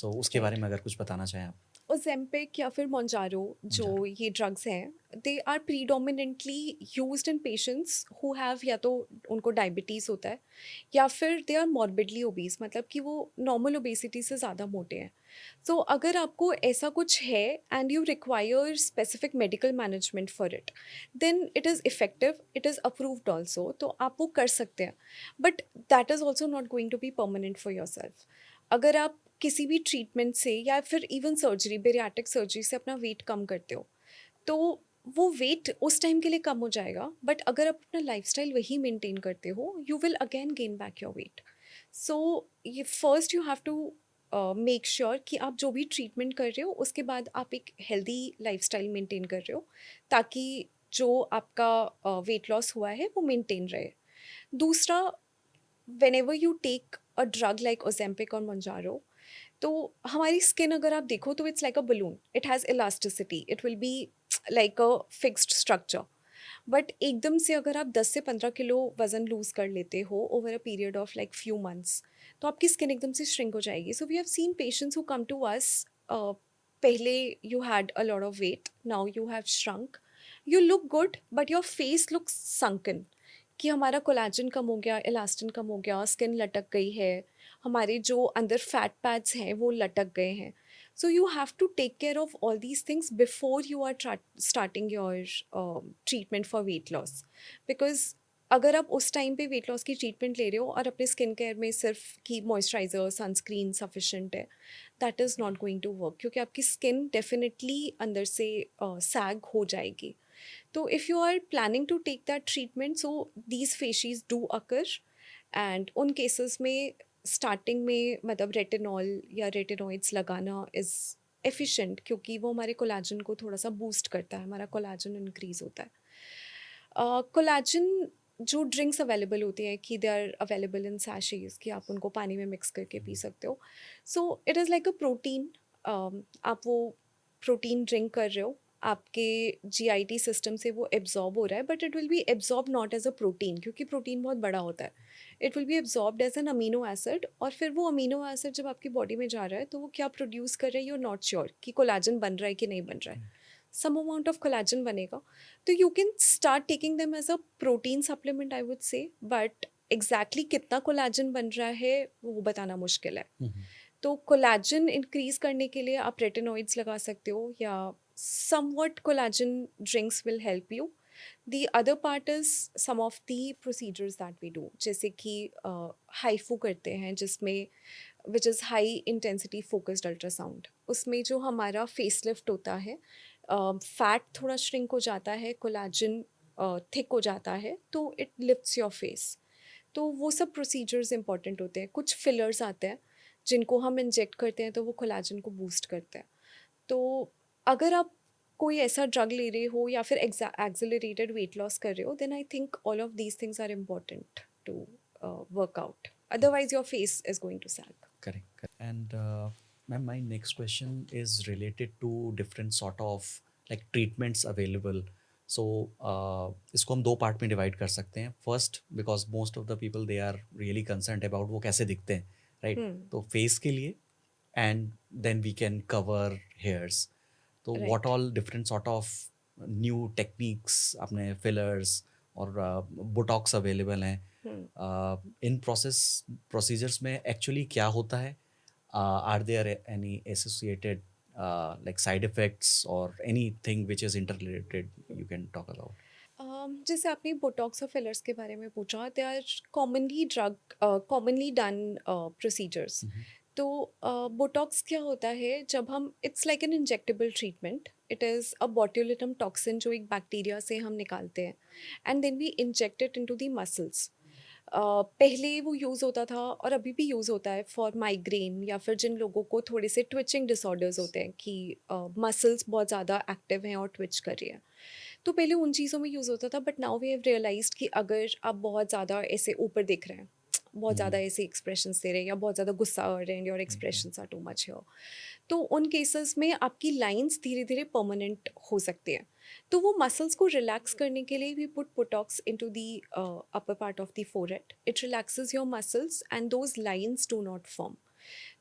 So उसके बारे में अगर कुछ बताना चाहें आप. Ozempic या फिर Mounjaro जो ये ड्रग्स हैं, they are predominantly used in patients who have, या तो उनको डायबिटीज़ होता है या फिर दे आर मॉर्बिडली ओबीस, मतलब कि वो नॉर्मल ओबेसिटी से ज़्यादा मोटे हैं. सो अगर आपको ऐसा कुछ है and you require specific medical management for it, then it is effective, it is approved also, तो आप वो कर सकते हैं. But that is also not going to be permanent for yourself. अगर आप किसी भी ट्रीटमेंट से या फिर इवन सर्जरी, बेरियाट्रिक सर्जरी से अपना वेट कम करते हो तो वो वेट उस टाइम के लिए कम हो जाएगा, बट अगर आप अपना लाइफस्टाइल वही मेंटेन करते हो you will again gain back your weight. So ये first you have to make sure कि आप जो भी ट्रीटमेंट कर रहे हो उसके बाद आप एक हेल्दी लाइफस्टाइल मेंटेन कर रहे हो ताकि जो आपका वेट लॉस हुआ है वो मेंटेन रहे. दूसरा, whenever you take a drug like Ozempic or Mounjaro, तो हमारी स्किन अगर आप देखो तो it's like a balloon, it has elasticity, it will be like a fixed structure. But एकदम से अगर आप 10 से 15 किलो वज़न लूज़ कर लेते हो over a period of like few months, तो आपकी स्किन एकदम से श्रिंक हो जाएगी. So we have seen patients who come to us, पहले you had a lot of weight, now you have shrunk, you look good but your face looks sunken. कि हमारा collagen कम हो गया, इलास्टिन कम हो गया, स्किन लटक गई है, हमारे जो अंदर फैट पैड्स हैं वो लटक गए हैं. So you have to take care of all these things before you are starting your treatment for weight loss. Because अगर आप उस टाइम पे वेट लॉस की ट्रीटमेंट ले रहे हो और अपने स्किन केयर में सिर्फ कि मॉइस्चराइज़र सनस्क्रीन सफिशेंट है, that is not going to work, क्योंकि आपकी स्किन डेफिनेटली अंदर से सैग हो जाएगी. तो if you are planning to take that treatment, so these facies do occur. And उन केसेस में स्टार्टिंग में मतलब रेटिनॉल या रेटिनॉइड्स लगाना इज़ एफिशिएंट, क्योंकि वो हमारे कोलेजन को थोड़ा सा बूस्ट करता है, हमारा कोलेजन इंक्रीज होता है. कोलेजन जो ड्रिंक्स अवेलेबल होती हैं कि दे आर अवेलेबल इन सैशेज, कि आप उनको पानी में मिक्स करके पी सकते हो. सो it is like a protein. आप वो प्रोटीन ड्रिंक कर रहे हो, आपके जीआईटी सिस्टम से वो एब्जॉर्ब हो रहा है, but it will be absorb not as a protein, क्योंकि प्रोटीन बहुत बड़ा होता है. It will be absorbed as an amino acid, और फिर वो अमीनो एसिड जब आपकी बॉडी में जा रहा है तो वो क्या प्रोड्यूस कर रहा है, यू आर नॉट श्योर कि कोलेजन बन रहा है कि नहीं बन रहा है. सम अमाउंट ऑफ कोलेजन बनेगा, तो you can start taking them as a protein supplement, I would say. But exactly कितना कोलेजन बन रहा है वो बताना मुश्किल है. तो कोलेजन इंक्रीज करने के लिए आप रेटिनॉइड्स लगा सकते हो, या somewhat collagen drinks will help you. The other part is some of the procedures that we do, जैसे कि हाइफू करते हैं, जिसमें which is high intensity focused ultrasound. उसमें जो हमारा फेस लिफ्ट होता है, फैट थोड़ा श्रिंक हो जाता है, कोलेजन थिक हो जाता है, तो इट लिफ्ट्स योर फेस. तो वो सब प्रोसीजर्स इंपॉर्टेंट होते हैं. कुछ फिलर्स आते हैं जिनको हम इंजेक्ट करते हैं, तो वो कोलेजन को बूस्ट करते हैं. तो अगर आप कोई ऐसा ड्रग ले रहे हो या फिर एक्सेलरेटेड वेट लॉस कर रहे हो, then I think all of these things are important to work out. Otherwise, your face is going to sag. Correct, correct. And ma'am, my next question is related to different sort of like treatments available. So इसको हम दो part में divide कर सकते हैं. First, because most of the people they are really concerned about वो कैसे दिखते हैं, राइट? तो फेस के लिए, and then we can cover hairs. तो what Right. All different sort of new techniques, अपने फिलर्स और बोटॉक्स अवेलेबल हैं. इन प्रोसीजर्स में एक्चुअली क्या होता है? Are there any associated like side effects or anything which is interrelated you can talk about? जैसे आपने बोटॉक्स और फिलर्स के बारे में पूछा, they are commonly done procedures. तो बोटॉक्स क्या होता है, जब हम, it's like an injectable treatment. It is a botulinum toxin जो एक बैक्टीरिया से हम निकालते हैं, and then we inject it into the muscles. पहले वो यूज़ होता था और अभी भी यूज़ होता है फॉर माइग्रेन, या फिर जिन लोगों को थोड़े से ट्विचिंग डिसऑर्डर्स होते हैं कि मसल्स बहुत ज़्यादा एक्टिव हैं और ट्विच कर रही हैं. तो पहले उन चीज़ों में यूज़ होता था, but now we have realised कि अगर आप बहुत ज़्यादा ऐसे ऊपर दिख रहे हैं, बहुत ज़्यादा ऐसे एक्सप्रेशंस दे रहे हैं, या बहुत ज़्यादा गुस्सा आ रहे हैं, your expressions are too much here, तो उन केसेस में आपकी लाइंस धीरे धीरे परमानेंट हो सकती हैं. तो वो मसल्स को रिलैक्स करने के लिए we put Botox into the upper part of the forehead. It relaxes your muscles and those lines do not form.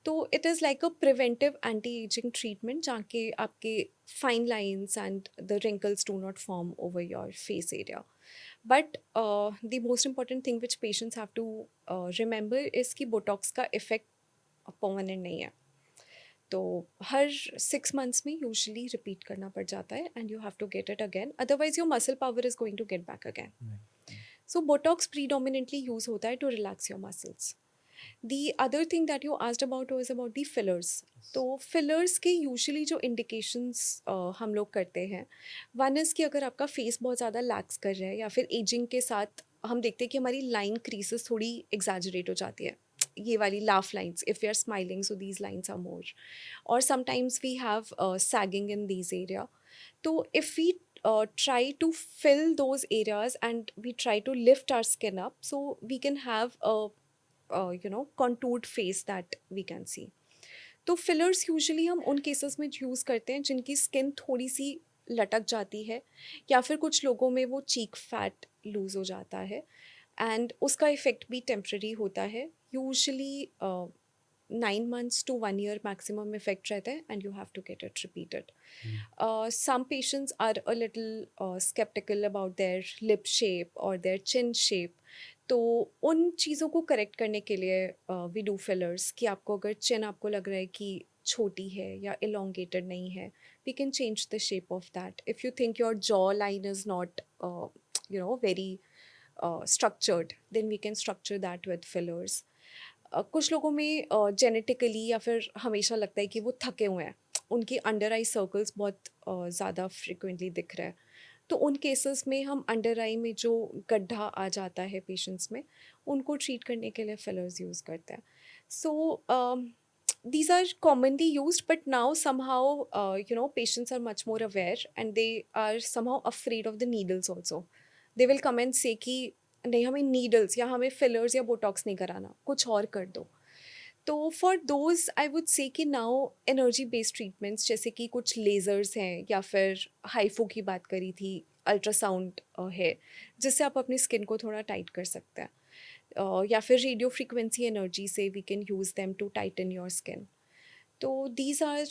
तो it is like a preventive anti aging treatment, जहाँ के आपके fine lines and the wrinkles do not form over your face area. But the most important thing which patients have to remember is कि Botox का effect permanent नहीं है. तो हर 6 months में यूजुअली रिपीट करना पड़ जाता है, and you have to get it again, otherwise your muscle power is going to get back again. So botox predominantly use होता है to relax your muscles. The other thing that you asked about was about the fillers. तो fillers के usually जो indications हम लोग करते हैं, one is कि अगर आपका फेस बहुत ज़्यादा लैक्स कर रहा है, या फिर एजिंग के साथ हम देखते हैं कि हमारी लाइन क्रीसेस थोड़ी एग्जैजरेट हो जाती है, ये वाली laugh lines. If we are smiling, so these lines are more, और sometimes we have sagging in these area. तो if we try to fill those areas and we try to lift our skin up, so we can have a contoured face that we can see. तो fillers usually हम उन cases में use करते हैं जिनकी skin थोड़ी सी लटक जाती है, या फिर कुछ लोगों में वो चीक फैट लूज हो जाता है, एंड उसका इफ़ेक्ट भी टेम्पररी होता है. Usually 9 months to 1 year maximum effect रहता है and you have to get it repeated. Some patients are a little skeptical about their lip shape or their chin shape. तो उन चीज़ों को करेक्ट करने के लिए वी डू फिलर्स कि आपको अगर चिन आपको लग रहा है कि छोटी है या elongated नहीं है, we can change the shape of that. If you think your jaw line is not very structured, then we can structure that with fillers. कुछ लोगों में जेनेटिकली या फिर हमेशा लगता है कि वो थके हुए हैं, उनकी अंडर आई सर्कल्स बहुत ज़्यादा फ्रिक्वेंटली दिख रहा है, तो उन केसेस में हम अंडर आई में जो गड्ढा आ जाता है पेशेंट्स में, उनको ट्रीट करने के लिए फिलर्स यूज़ करते हैं. सो these are commonly used, but now somehow patients are much more aware and they are somehow afraid of the needles also. They will come and say कि नहीं हमें needles या हमें fillers या botox नहीं कराना, कुछ और कर दो. तो for those I would say कि नाउ एनर्जी बेस्ड ट्रीटमेंट्स जैसे कि कुछ लेज़र्स हैं या फिर हाइफो की बात करी थी, अल्ट्रासाउंड है जिससे आप अपनी स्किन को थोड़ा टाइट कर सकते हैं, या फिर रेडियो फ्रीक्वेंसी एनर्जी से we can use them to tighten your skin. तो these are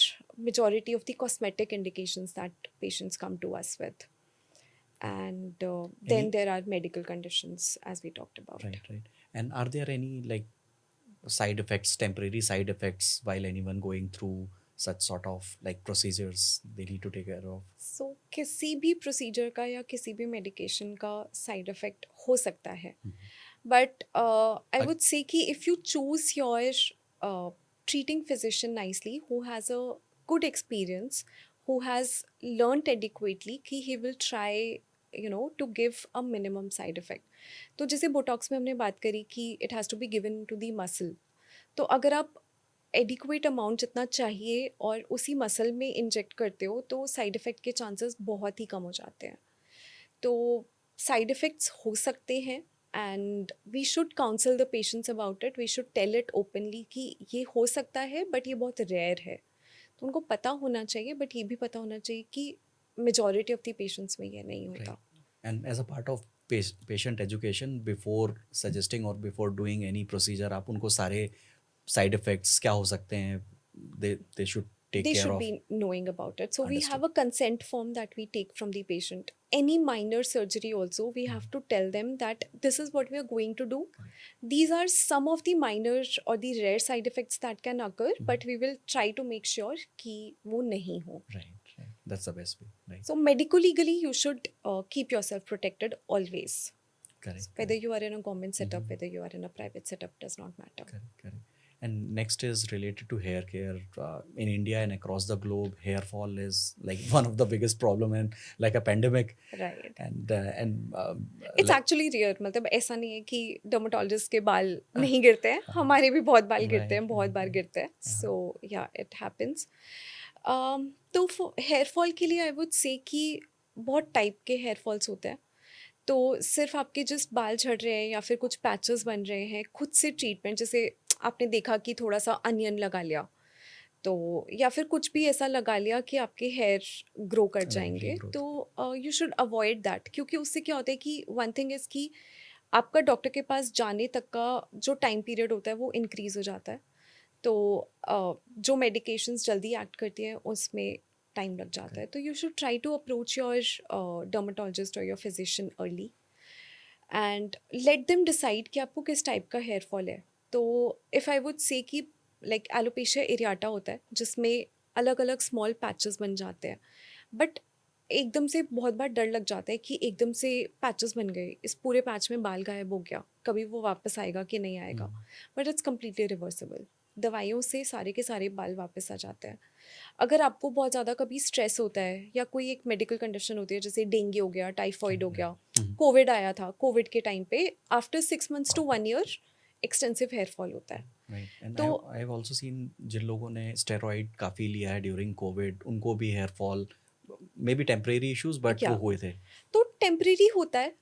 majority of the cosmetic indications that patients come to us with. And then Any- there are medical conditions as we talked about. Right. And are there any like side effects, temporary side effects while anyone going through such sort of like procedures they need to take care of? So किसी भी procedure का या किसी भी medication का side effect हो सकता है, but I Ag- would say कि if you choose your treating physician nicely who has a good experience, who has learned adequately कि he will try to give a minimum side effect. तो जैसे Botox में हमने बात करी कि it has to be given to the muscle, तो अगर आप एडिक्वेट अमाउंट जितना चाहिए और उसी मसल में इंजेक्ट करते हो तो साइड इफ़ेक्ट के चांसेस बहुत ही कम हो जाते हैं. तो साइड इफ़ेक्ट्स हो सकते हैं and we should counsel the patients about it. We should tell it openly कि ये हो सकता है बट ये बहुत रेयर है. तो उनको पता होना चाहिए, बट ये भी पता होना चाहिए कि मेजॉरिटी ऑफ द पेशेंट्स में ये नहीं होता. Right. And as a part of patient education, before suggesting or before doing any procedure, आप उनको सारे side effects क्या हो सकते हैं they should take They care should of. be knowing about it. So we have Understood. a consent form that we take from the patient. Any minor surgery also, we have to tell them that this is what we are going to do. These are some of the minor or the rare side effects that can occur, but we will try to make sure कि वो नहीं हो. Right. That's the best way. Right. So medico-legally, you should keep yourself protected always. Correct. Whether you are in a government setup, whether you are in a private setup, does not matter. Correct. And next is related to hair care. In India and across the globe, hair fall is like one of the biggest problem and like a pandemic. Right. And it's actually rear, मतलब ऐसा नहीं है कि dermatologist के बाल नहीं गिरते हैं, हमारे भी बहुत बाल गिरते हैं, बहुत बार गिरते हैं. सो या इट हैपेंस. तो हेयर फॉल के लिए आई वुड से कि बहुत टाइप के हेयर फॉल्स होते हैं. तो सिर्फ आपके जिस बाल झड़ रहे हैं या फिर कुछ पैचेस बन रहे हैं, खुद से ट्रीटमेंट, जैसे आपने देखा कि थोड़ा सा अनियन लगा लिया तो, या फिर कुछ भी ऐसा लगा लिया कि आपके हेयर ग्रो कर जाएंगे, regrowth. तो यू शुड अवॉइड दैट. क्योंकि उससे क्या होता है कि वन थिंग इज़ कि आपका डॉक्टर के पास जाने तक का जो टाइम पीरियड होता है वो इंक्रीज़ हो जाता है. तो जो मेडिकेशंस जल्दी एक्ट करती हैं उसमें टाइम लग जाता है. तो you should try to approach your dermatologist और your physician early and let them decide कि आपको किस टाइप का हेयर फॉल है. तो इफ़ आई वुड से कि लाइक एलोपेशिया एरियाटा होता है जिसमें अलग अलग स्मॉल पैचेस बन जाते हैं, बट एकदम से बहुत बार डर लग जाता है कि एकदम से पैचेस बन गए, इस पूरे पैच में बाल गायब हो गया, कभी वो वापस आएगा कि नहीं आएगा. But it's completely reversible. दवाइयों से सारे के सारे बाल वापस आ जाते हैं. अगर आपको बहुत ज़्यादा कभी स्ट्रेस होता है या कोई एक मेडिकल कंडीशन होती है, जैसे डेंगू हो गया, टाइफॉइड हो गया, कोविड आया था, कोविड के टाइम पे after 6 months to 1 year extensive hair fall होता है. Right. And तो I have also seen जिन लोगों ने स्टेरॉइड काफ़ी लिया है ड्यूरिंग कोविड, उनको भी hair fall may be temporary issues but क्या? वो हुए थे. तो टेम्परेरी होता है.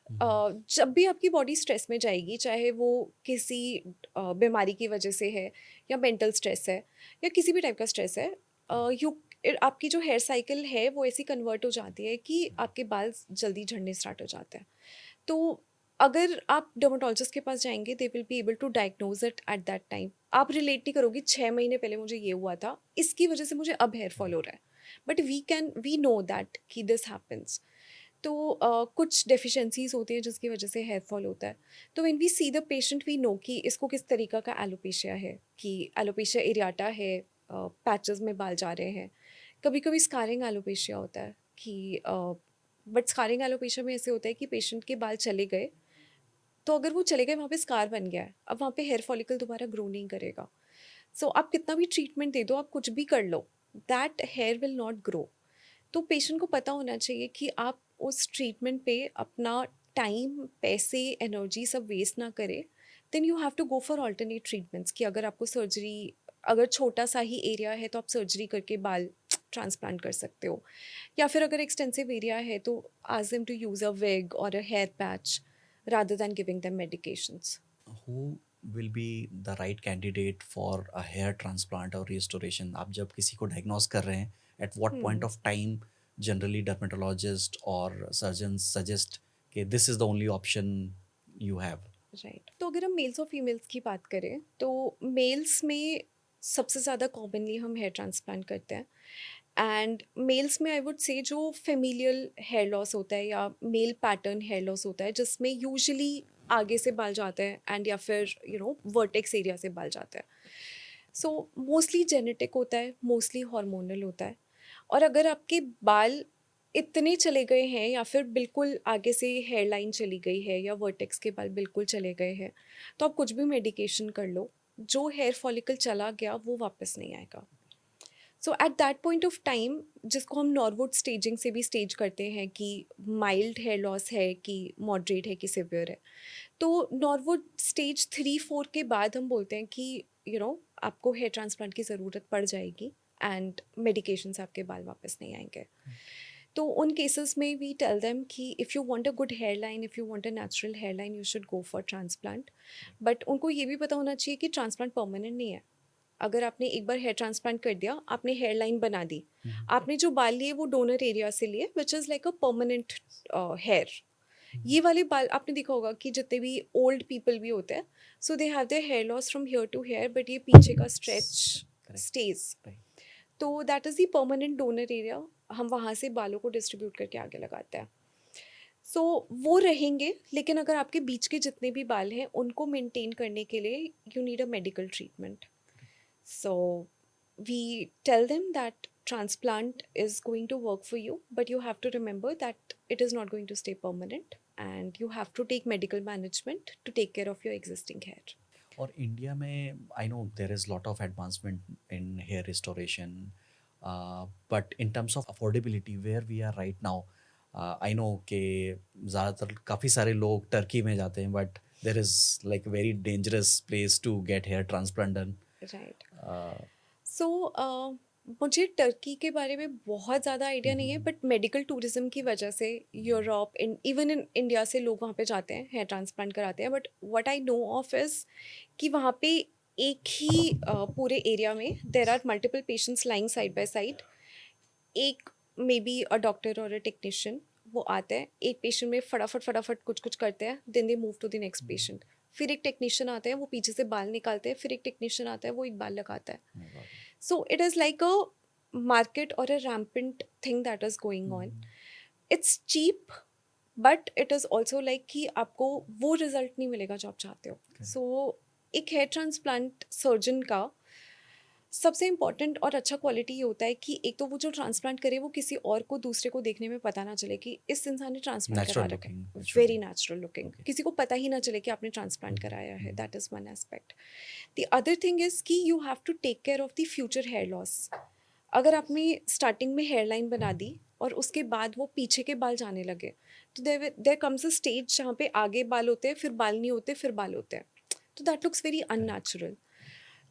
जब भी आपकी बॉडी स्ट्रेस में जाएगी, चाहे वो किसी बीमारी की वजह से है या मेंटल स्ट्रेस है या किसी भी टाइप का स्ट्रेस है, आपकी जो हेयर साइकिल है वो ऐसी कन्वर्ट हो जाती है कि आपके बाल जल्दी झड़ने स्टार्ट हो जाते हैं. तो अगर आप डर्मेटोलॉजिस्ट के पास जाएंगे, they will be able to diagnose it at that time. आप रिलेट नहीं करोगी 6 महीने पहले मुझे ये हुआ था, इसकी वजह से मुझे अब हेयर फॉल हो रहा है, बट वी नो दैट कि दिस हैपन्स। तो कुछ डेफिशिएंसीज होती है जिसकी वजह से हेयर फॉल होता है। तो when we see the patient we know कि इसको किस तरीका का एलोपेशिया है, कि एलोपेशिया एरियाटा है, पैचेस में बाल जा रहे हैं। कभी कभी स्कारिंग एलोपेशिया होता है कि बट स्कारिंग एलोपेशिया में ऐसे होता है कि पेशेंट के बाल चले गए, तो अगर वो चले गए वहाँ पे स्कार बन गया है, अब वहाँ पे हेयर फॉलिकल दोबारा ग्रो नहीं करेगा। सो आप कितना भी ट्रीटमेंट दे दो, आप कुछ भी कर लो, that hair will not grow. तो पेशेंट को पता होना चाहिए कि आप उस ट्रीटमेंट पे अपना टाइम, पैसे, एनर्जी सब वेस्ट ना करें। Then you have to go for alternate treatments, कि अगर आपको सर्जरी, अगर छोटा सा ही एरिया है तो आप सर्जरी करके बाल ट्रांसप्लांट कर सकते हो, या फिर अगर एक्सटेंसिव एरिया है तो ask them to use a wig और a hair patch rather than giving them medications. Who will be the right candidate for a hair transplant or restoration? आप जब किसी को diagnose कर रहे हैं, at what point of time generally dermatologist or surgeons suggest कि this is the only option you have? Right, तो अगर हम मेल्स और फीमेल्स की बात करें तो मेल्स में सबसे ज़्यादा कॉमनली हम हेयर ट्रांसप्लांट करते हैं। एंड मेल्स में आई वुड से जो फेमिलियल हेयर लॉस होता है या मेल पैटर्न हेयर लॉस होता है, जिसमें यूजुअली आगे से बाल जाते हैं एंड या फिर वर्टेक्स एरिया से बाल जाते हैं। सो मोस्टली जेनेटिक होता है, मोस्टली हार्मोनल होता है। और अगर आपके बाल इतने चले गए हैं या फिर बिल्कुल आगे से हेयर लाइन चली गई है या वर्टेक्स के बाल बिल्कुल चले गए हैं, तो आप कुछ भी मेडिकेशन कर लो, जो हेयर फॉलिकल चला गया वो वापस नहीं आएगा। So at that point of time, जिसको हम नॉर्वुड स्टेजिंग से भी स्टेज करते हैं कि माइल्ड हेयर लॉस है कि मॉडरेट है कि सिवियर है, तो नॉर्वुड स्टेज 3-4 के बाद हम बोलते हैं कि आपको हेयर ट्रांसप्लांट की ज़रूरत पड़ जाएगी एंड मेडिकेशन से आपके बाल वापस नहीं आएंगे। तो उन केसेस में वी टेल देम कि if you want a good hair line, if you want a natural hair line, you should go for transplant. But उनको ये भी पता होना चाहिए कि ट्रांसप्लांट परमानेंट नहीं है। अगर आपने एक बार हेयर ट्रांसप्लांट कर दिया, आपने हेयर लाइन बना दी, आपने जो बाल लिए वो डोनर एरिया से लिए, which is like a permanent hair. ये वाले बाल आपने देखा होगा कि जितने भी ओल्ड पीपल भी होते हैं, so they have their hair loss from here to here, but ये पीछे का स्ट्रेच Correct. स्टेज। Right. तो that is the permanent donor area, हम वहाँ से बालों को डिस्ट्रीब्यूट करके आगे लगाते हैं। सो वो रहेंगे, लेकिन अगर आपके बीच के जितने भी बाल हैं उनको मेंटेन करने के लिए you need a medical treatment. So we tell them that transplant is going to work for you, but you have to remember that it is not going to stay permanent and you have to take medical management to take care of your existing hair. और India में I know there is lot of advancement in hair restoration, but in terms of affordability where we are right now, I know कि ज़्यादातर काफ़ी सारे लोग Turkey में जाते हैं, but there is like very dangerous place to get hair transplant done. Right. So मुझे Turkey के बारे में बहुत ज़्यादा आइडिया नहीं है, बट मेडिकल टूरिज्म की वजह से यूरोप, इवन इन इंडिया से लोग वहाँ पे जाते हैं, हेयर ट्रांसप्लांट कराते हैं। But what I know of is कि वहाँ पे एक ही पूरे एरिया में there are multiple patients lying side by side. एक मे बी अ डॉक्टर और अ टेक्नीशियन वो आते हैं, एक पेशेंट में फटाफट फटाफट कुछ कुछ करते हैं, then they move to the next patient. फिर एक टेक्नीशियन आते हैं, वो पीछे से बाल निकालते हैं, फिर एक टेक्नीशियन आता है, वो एक बाल लगाता है। So it is like a market or a rampant thing that is going on. It's cheap, but it is also like कि आपको वो रिजल्ट नहीं मिलेगा जो आप चाहते हो। सो एक हेयर ट्रांसप्लांट सर्जन का सबसे इम्पॉर्टेंट और अच्छा क्वालिटी ये होता है कि एक तो वो जो ट्रांसप्लांट करे वो किसी और को, दूसरे को देखने में पता ना चले कि इस इंसान ने ट्रांसप्लांट करा Natural रखा है। looking, very naturally. Natural looking, Okay. किसी को पता ही ना चले कि आपने ट्रांसप्लांट कराया है। That is one aspect. The other thing is कि you have to take care of the future hair loss. अगर आपने स्टार्टिंग में हेयर लाइन बना दी और उसके बाद वो पीछे के बाल जाने लगे, तो देयर कम्स अ स्टेज जहाँ पे आगे बाल होते हैं, फिर बाल नहीं होते, फिर बाल होते हैं। तो दैट लुक्स वेरी अननेचुरल।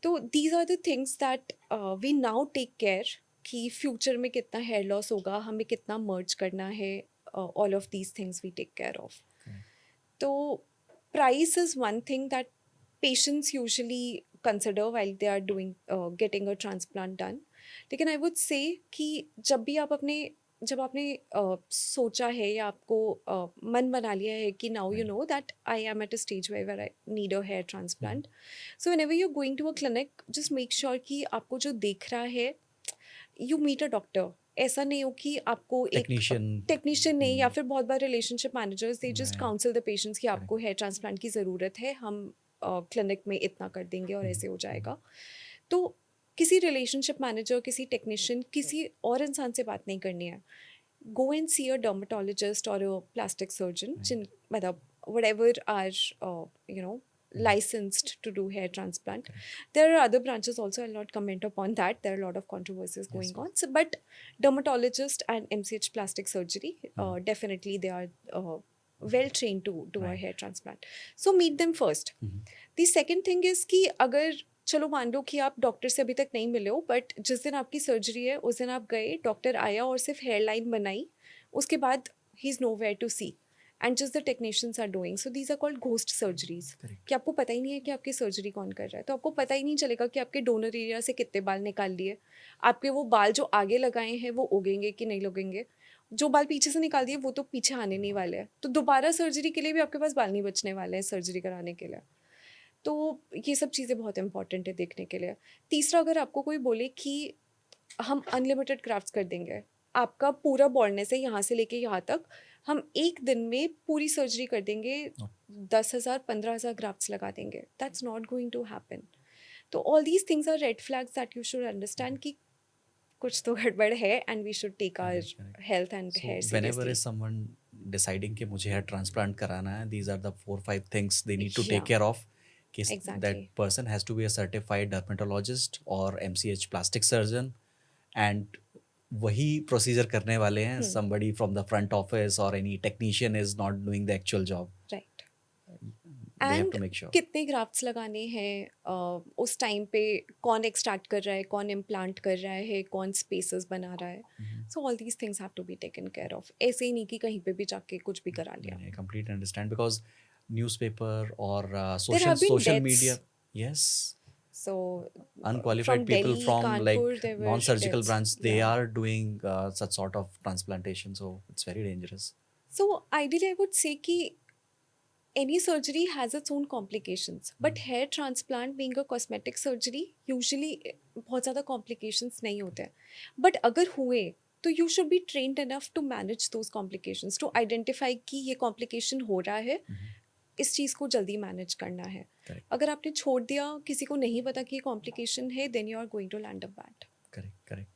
तो these are the things that we now take care कि फ्यूचर में कितना हेयर लॉस होगा, हमें कितना मर्ज करना है, all of these things we take care of. तो price is one thing that patients usually consider while they are doing getting a transplant done. लेकिन I would say कि जब भी आप अपने जब आपने सोचा है या आपको मन बना लिया है कि now you know that I am at a stage where I need a hair transplant, so whenever you are going to a clinic just make sure कि आपको जो देख रहा है यू मीट अ डॉक्टर। ऐसा नहीं हो कि आपको एक टेक्नीशियन। टेक्नीशियन नहीं, या फिर बहुत बार relationship managers they just Right. Counsel the patients कि आपको हेयर ट्रांसप्लांट की ज़रूरत है, हम क्लिनिक में इतना कर देंगे और ऐसे हो जाएगा। तो किसी रिलेशनशिप मैनेजर, किसी टेक्नीशियन, किसी और इंसान से बात नहीं करनी है। Go and C a dermatologist और अ प्लास्टिक सर्जन, जिन मतलब whatever are licensed to do hair transplant. There are other branches also. I'll not comment upon that. There are a lot of controversies going on. So, but dermatologist and MCH plastic surgery, definitely they are well trained to do a hair transplant. So meet them first. The second thing is कि अगर चलो मान लो कि आप doctor से अभी तक नहीं मिले हो, बट जिस दिन आपकी सर्जरी है उस दिन आप गए, डॉक्टर आया और सिर्फ हेयर लाइन बनाई, उसके बाद ही is no where to see and just the technicians are doing, so these are called ghost surgeries. कि आपको पता ही नहीं है कि आपकी सर्जरी कौन कर रहा है, तो आपको पता ही नहीं चलेगा कि आपके डोनर एरिया से कितने बाल निकाल लिए, आपके वो बाल जो आगे लगाए हैं वो उगेंगे कि नहीं लगेंगे, जो बाल पीछे से निकाल दिए वो तो पीछे आने नहीं वाले हैं, तो दोबारा सर्जरी के लिए भी आपके पास बाल नहीं बचने वाले हैं सर्जरी कराने के लिए। तो ये सब चीज़ें बहुत इंपॉर्टेंट है देखने के लिए। तीसरा, अगर आपको कोई बोले कि हम अनलिमिटेड क्राफ्ट्स कर देंगे, आपका पूरा बॉल्डनेस है यहाँ से लेके यहाँ तक, हम एक दिन में पूरी सर्जरी कर देंगे, 10,000 15,000 ग्राफ्ट्स लगा देंगे, that's not going to happen. तो all these things are red flags that you should understand कि कुछ तो गड़बड़ है and we should take our health and So hair whenever seriously. is someone deciding कि मुझे hair transplant कराना है, these are the 4-5 things they need to take Yeah, care of. कि that exactly. person has to be a certified dermatologist or MCH plastic surgeon, and वही procedure करने वाले हैं. Somebody from the front office or any technician is not doing the actual job. Right. They have and to make sure. कितने grafts लगाने हैं, उस time पे कौन एक्सट्रैक्ट कर रहा है, कौन इम्प्लांट कर रहा है, कौन स्पेसेस बना रहा है, so all these things have to be taken care of. ऐसे ही नहीं कि कहीं पे भी जाके कुछ भी करा लिया। I completely understand because newspaper or there social have been social media, deaths, yes, so unqualified from people Delhi, from like Kanpur, there were non-surgical deaths. branch, they या, are doing such sort of transplantation, so it's very dangerous. So ideally I would say कि any surgery has its own complications, but hair transplant being a cosmetic surgery usually बहुत ज़्यादा complications नहीं होते हैं, but अगर हुए तो you should be trained enough to manage those complications, to identify कि ये complication हो रहा है, इस चीज़ को जल्दी मैनेज करना है। Correct. अगर आपने छोड़ दिया, किसी को नहीं पता कि ये कॉम्प्लिकेशन है, then you are going to land up bad. Correct, correct.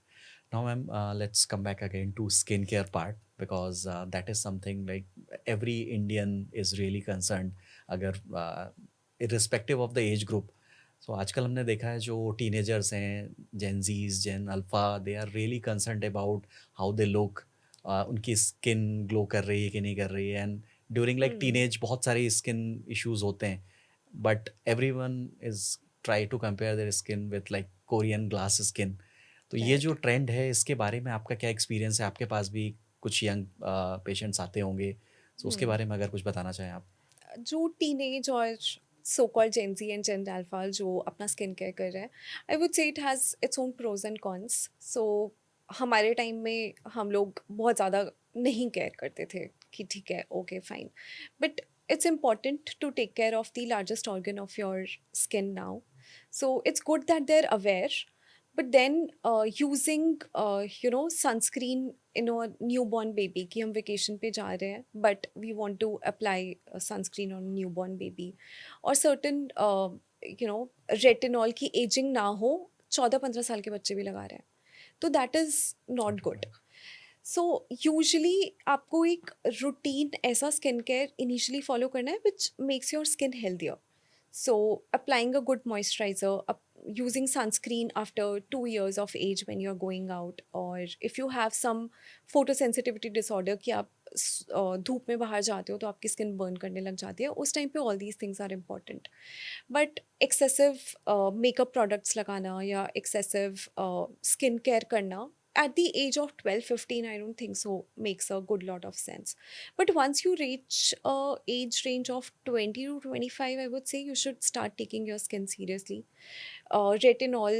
Now, ma'am, let's come back again to skincare part because that is something like every Indian is really concerned. अगर irrespective of the age group, so आजकल हमने देखा है जो teenagers हैं, Gen Zs, Gen Alpha, they are really concerned about how they look. उनकी skin glow कर रही है कि नहीं कर रही है, and during like teenage बहुत सारे skin issues होते हैं, but everyone is try to compare their skin with like Korean glass skin. तो ये जो ट्रेंड है इसके बारे में आपका क्या एक्सपीरियंस है? आपके पास भी कुछ यंग पेशेंट्स आते होंगे, तो उसके बारे में अगर कुछ बताना चाहें आप। जो टीनेज और so called Gen Z and Gen Alpha जो अपना स्किन केयर कर रहे हैं, I would say it has its own pros and cons. So हमारे टाइम में हम लोग बहुत ज़्यादा नहीं केयर करते थे कि ठीक है, okay fine, but it's important to take care of the largest organ of your skin now, so it's good that they are aware, but then using sunscreen in a newborn baby कि हम vacation पे जा रहे हैं but we want to apply sunscreen on newborn baby, और certain retinol की aging ना हो, 14-15 साल के बच्चे भी लगा रहे हैं, तो that is not good. So usually आपको एक रूटीन ऐसा स्किन केयर इनिशियली फॉलो करना है which makes your skin healthier. So applying a good moisturizer, using sunscreen after 2 years of age when you're going out, or if you have some photosensitivity disorder कि आप धूप में बाहर जाते हो तो आपकी स्किन बर्न करने लग जाती है, उस टाइम पे all these things are important. But excessive makeup products लगाना या एक्सेसिव स्किन केयर करना at the age of 12-15, I don't think so makes a good lot of sense. But once you reach a age range of 20 to 25, I would say you should start taking your skin seriously. Retinol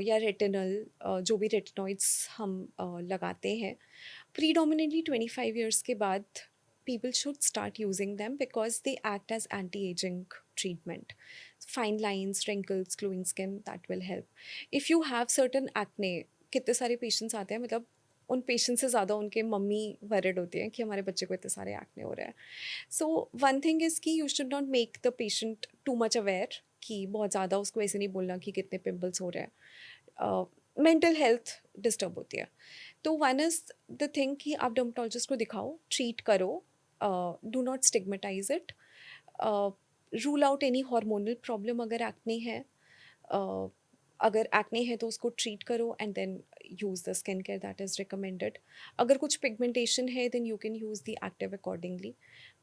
या retinol, जो भी retinoids हम लगाते हैं, predominantly 25 years के बाद people should start using them because they act as anti-aging treatment. Fine lines, wrinkles, glowing skin, that will help. If you have certain acne, कितने सारे पेशेंट्स आते हैं, मतलब उन पेशेंट्स से ज़्यादा उनके मम्मी वरिड होती हैं कि हमारे बच्चे को इतने सारे एक्ने हो रहे हैं. सो वन थिंग इज़ कि you should not make the patient too much aware, कि बहुत ज़्यादा उसको ऐसे नहीं बोलना कि कितने पिम्पल्स हो रहे हैं. मेंटल हेल्थ डिस्टर्ब होती है. तो वन इज़ द थिंग कि आप डर्मेटोलॉजिस्ट को दिखाओ, ट्रीट करो, do not stigmatize it, rule out any hormonal problem अगर एक्ने है. अगर एक्ने है तो उसको ट्रीट करो and then use the skin care that is recommended. अगर कुछ पिगमेंटेशन है then you can use the active accordingly.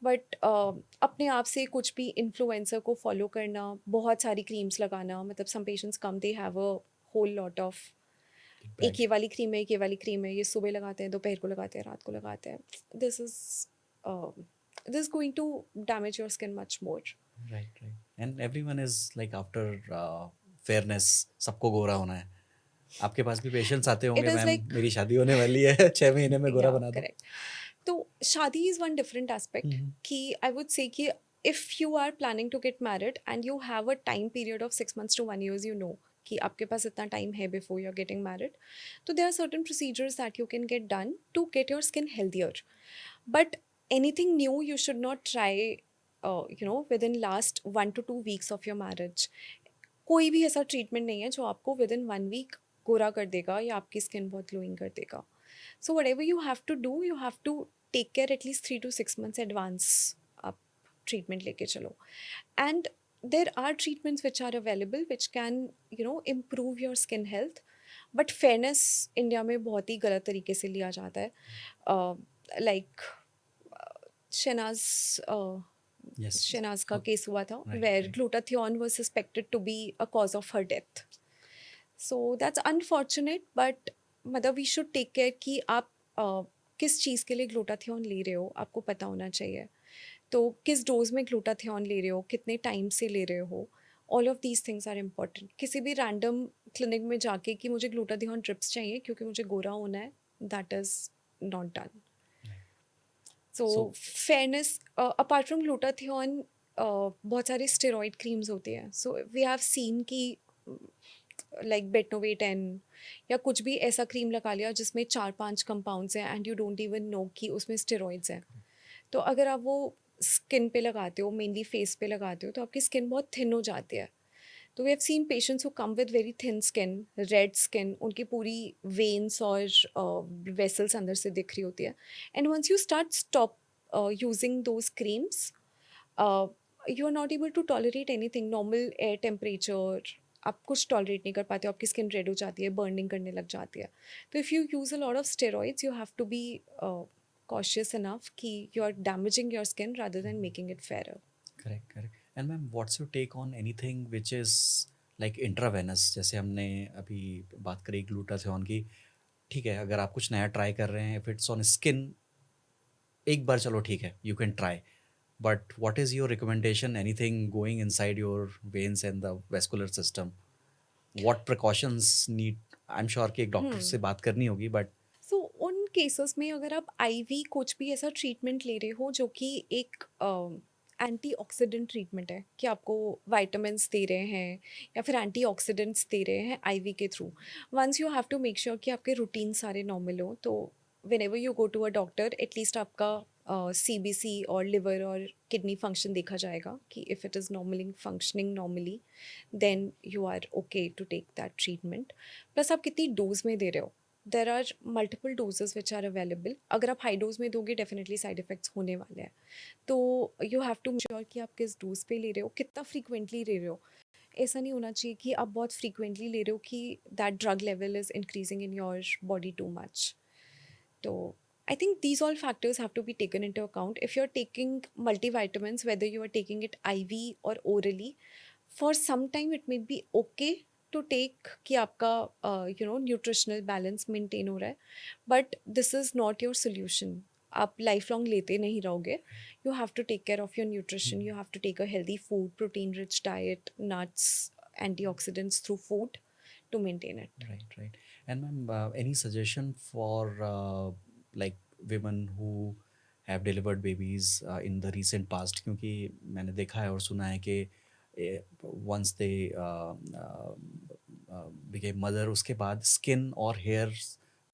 But अपने आप से कुछ भी इन्फ्लुएंसर को फॉलो करना, बहुत सारी क्रीम्स लगाना, मतलब some patients come they have a whole lot of, एक ये वाली क्रीम है, एक ये वाली क्रीम है, ये सुबह लगाते हैं, दोपहर को लगाते हैं, रात को लगाते हैं. This going to damage your skin much more. Right right. And everyone is like after fairness, सबको गोरा होना है. आपके पास भी पेशेंट्स आते इट होंगे, इज़ मैम लाइक, मेरी शादी होने वाली है 6 महीने में गोरा बना दो. करेक्ट. तो शादी इज़ वन डिफरेंट एस्पेक्ट. कि आई वुड से कि if you are planning to get married and you have a time period of 6 months to 1 year, you know कि आपके पास इतना टाइम है before you are getting married, तो there are certain procedures that you can get done to get your skin healthier. But anything new you should not try, within last 1 to 2 weeks of your marriage. कोई भी ऐसा treatment नहीं है जो आपको with in 1 week गोरा कर देगा या आपकी स्किन बहुत ग्लोइंग कर देगा. So whatever you have to do, you have to take care at least 3 to 6 months advance. आप ट्रीटमेंट लेके चलो. And there are treatments which are available which can improve your skin health. But fairness India में बहुत ही गलत तरीके से लिया जाता है. Like Shehnaaz Yes. शहनाज का Okay. केस हुआ था Right, where right. Glutathione was suspected to be a cause of her death. So that's unfortunate, but मतलब वी शुड टेक केयर कि आप किस चीज़ के लिए ग्लूटाथियोन ले रहे हो, आपको पता होना चाहिए. तो किस डोज में ग्लूटाथियोन ले रहे हो, कितने टाइम से ले रहे हो, all of these things are important. किसी भी रैंडम क्लिनिक में जाके कि मुझे ग्लूटाथियोन ड्रिप्स चाहिए क्योंकि मुझे गोरा होना है, that is not done. So So- fairness, apart from glutathione बहुत सारे स्टेरॉइड क्रीम्स होती हैं. सो वी हैव सीन कि लाइक बेटनोवेट 10 या कुछ भी ऐसा क्रीम लगा लिया जिसमें 4-5 कंपाउंड्स हैं and you don't even know कि उसमें स्टेरॉइड्स हैं. तो अगर आप वो स्किन पे लगाते हो, मेनली फेस पे लगाते हो, तो आपकी स्किन बहुत थिन हो जाती है. तो we have seen patients who come with very thin skin, red skin, उनकी पूरी वेन्स और वेसल्स अंदर से दिख रही होती है. And once you stop using those creams, you are not able to tolerate anything. Normal air temperature आप कुछ टॉलरेट नहीं कर पाते हो, आपकी स्किन रेड हो जाती है, बर्निंग करने लग जाती है. तो if you use a lot of steroids, you have to be cautious enough कि you are damaging your skin rather than making it fairer. Correct, correct. And ma'am, what's your take on anything which is like intravenous? जैसे हमने अभी बात करी glutathione की. ठीक है, अगर आप कुछ नया ट्राई कर रहे हैं, इफ इट्स ऑन स्किन, एक बार चलो ठीक है, you can try. But what is your recommendation, anything going inside your veins and the vascular system, what precautions need? I am sure कि एक डॉक्टर से बात करनी होगी, बट सो उन केसेस में अगर आप आईवी कुछ भी ऐसा ट्रीटमेंट ले रहे हो जो कि एक एंटीऑक्सीडेंट ट्रीटमेंट है, कि आपको वाइटामिन्स दे रहे हैं या फिर एंटीऑक्सीडेंट्स दे रहे हैं आईवी के through, once you have to make sure कि आपके रूटीन सारे नॉर्मल हो. तो whenever you go to a doctor, at least आपका CBC और लिवर और किडनी फंक्शन देखा जाएगा कि if it is normally functioning normally, then you are okay to take that treatment. Plus आप कितनी डोज में दे रहे हो. There are multiple doses which are available. अगर आप हाई डोज में दोगे डेफिनेटली साइड इफ़ेक्ट्स होने वाले हैं. तो यू हैव टू श्योर कि आप किस डोज पे ले रहे हो, कितना फ्रीक्वेंटली ले रहे हो. ऐसा नहीं होना चाहिए कि आप बहुत फ्रीक्वेंटली ले रहे हो कि that drug level is increasing in your body too much. So I think these all factors have to be taken into account. If you're taking multivitamins, whether you are taking it IV or orally, for some time it may be okay to take कि आपका nutritional balance maintain हो रहा है, but this is not your solution. आप life long लेते नहीं रहोगे. You have to take care of your nutrition. You have to take a healthy food, protein rich diet, nuts, antioxidants through food to maintain it. right, right. And ma'am, any suggestion for like women who have delivered babies in the recent past, क्योंकि मैंने देखा है और सुना है कि once they became mother, उसके बाद स्किन और हेयर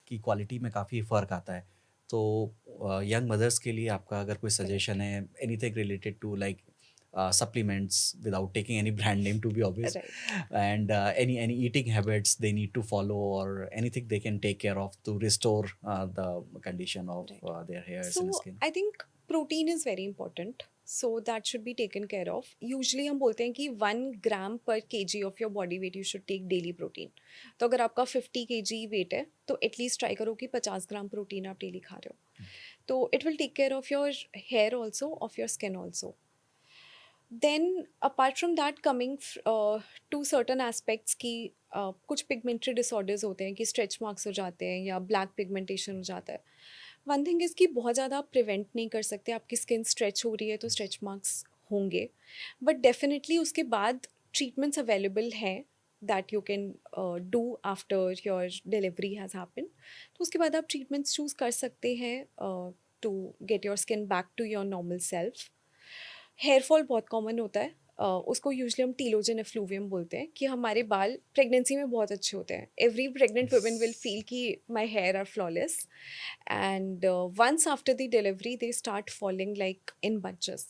की क्वालिटी में काफ़ी फ़र्क आता है। तो यंग मदर्स के लिए आपका अगर कोई Correct. सजेशन है, anything related to like supplements without taking any brand name to be obvious, Right. and any eating habits they need to follow, or anything they can take care of to restore the condition of Right. their hairs and So skin. I think protein is very important. So that should be taken care of. Usually हम बोलते हैं कि 1 gram per kg of your body weight you should take daily protein. तो अगर आपका 50 kg weight है तो at least try करो कि 50 ग्राम प्रोटीन आप डेली खा रहे हो. तो it will take care of your hair also, of your skin also. Then apart from that coming to certain aspects की कुछ पिगमेंटरी डिसऑर्डर्स होते हैं कि स्ट्रेच मार्क्स हो जाते हैं या ब्लैक पिगमेंटेशन हो जाता है. वन थिंग इज़ कि बहुत ज़्यादा आप प्रिवेंट नहीं कर सकते. आपकी स्किन स्ट्रेच हो रही है तो स्ट्रेच मार्क्स होंगे, बट डेफिनेटली उसके बाद ट्रीटमेंट्स अवेलेबल हैं that you can do after your delivery has happen. तो उसके बाद आप ट्रीटमेंट्स चूज़ कर सकते हैं to get your skin back to your normal self. Hair fall बहुत कॉमन होता है. उसको यूजली हम टीलोजन एफ्लूवियम बोलते हैं कि हमारे बाल प्रेगनेंसी में बहुत अच्छे होते हैं. Every pregnant women will feel कि my hair are flawless, and once after the delivery they start falling like in bunches.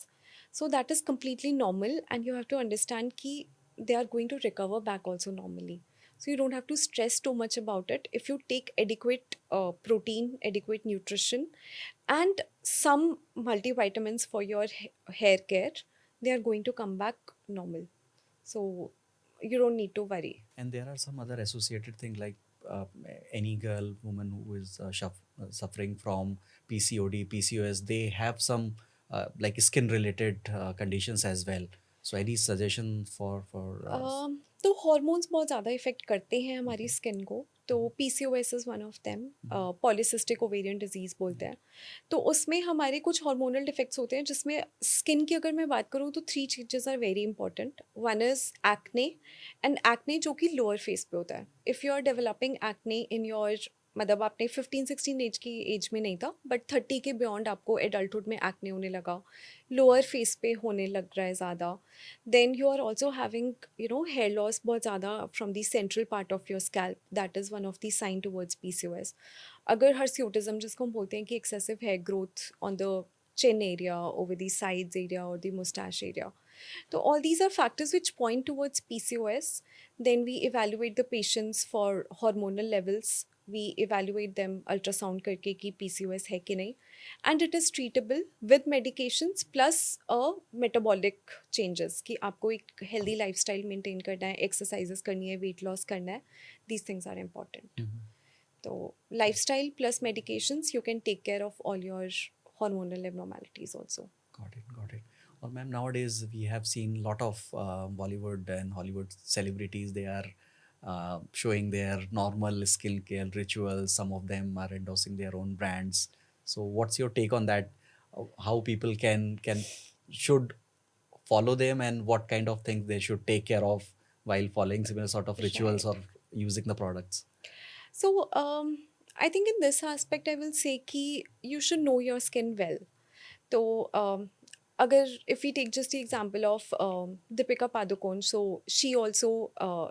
So that is completely normal, and you have to understand ki they are going to recover back also normally. So you don't have to stress too much about it. If you take adequate protein, adequate nutrition, and some multivitamins for your hair care, they are going to come back normal. So you don't need to worry. And there are some other associated thing like any girl, woman who is suffering from PCOD, PCOS, they have some like skin related conditions as well. So any suggestion for तो hormones बहुत ज़्यादा effect करते हैं हमारी skin को. तो PCOS is one of them. Polycystic ovarian disease बोलते हैं. तो उसमें हमारे कुछ हार्मोनल डिफेक्ट्स होते हैं जिसमें स्किन की अगर मैं बात करूँ तो 3 चीज़ेस are very important. One is acne, and acne जो कि लोअर फेस पे होता है. If you are developing acne in your, मतलब आपने 15-16 एज की एज में नहीं था बट 30 के बियॉन्ड आपको एडल्टहुड में एक्ने होने लगा, लोअर फेस पे होने लग रहा है ज़्यादा, then you are also having, you know, hair loss बहुत ज़्यादा from the central part of your scalp. That is one of the sign towards PCOS. अगर hirsutism जिसको हम बोलते हैं कि excessive hair growth on the chin area, over the sides area or the mustache area. So all these are factors which point towards PCOS. Then we evaluate the patients for hormonal levels. We evaluate them ultrasound करके कि PCOS है कि नहीं, and it is treatable with medications plus a metabolic changes कि आपको एक healthy lifestyle maintain करना है, exercises करनी है, weight loss करना है. These things are important. So lifestyle plus medications, you can take care of all your hormonal abnormalities also. Got it, got it. Or ma'am, nowadays we have seen lot of Bollywood and Hollywood celebrities. They are showing their normal skincare rituals. Some of them are endorsing their own brands. So, what's your take on that? How people can should follow them, and what kind of things they should take care of while following similar sort of rituals Right. or using the products? So I think in this aspect I will say कि you should know your skin well. तो अगर if we take just the example of Deepika Padukone, so she also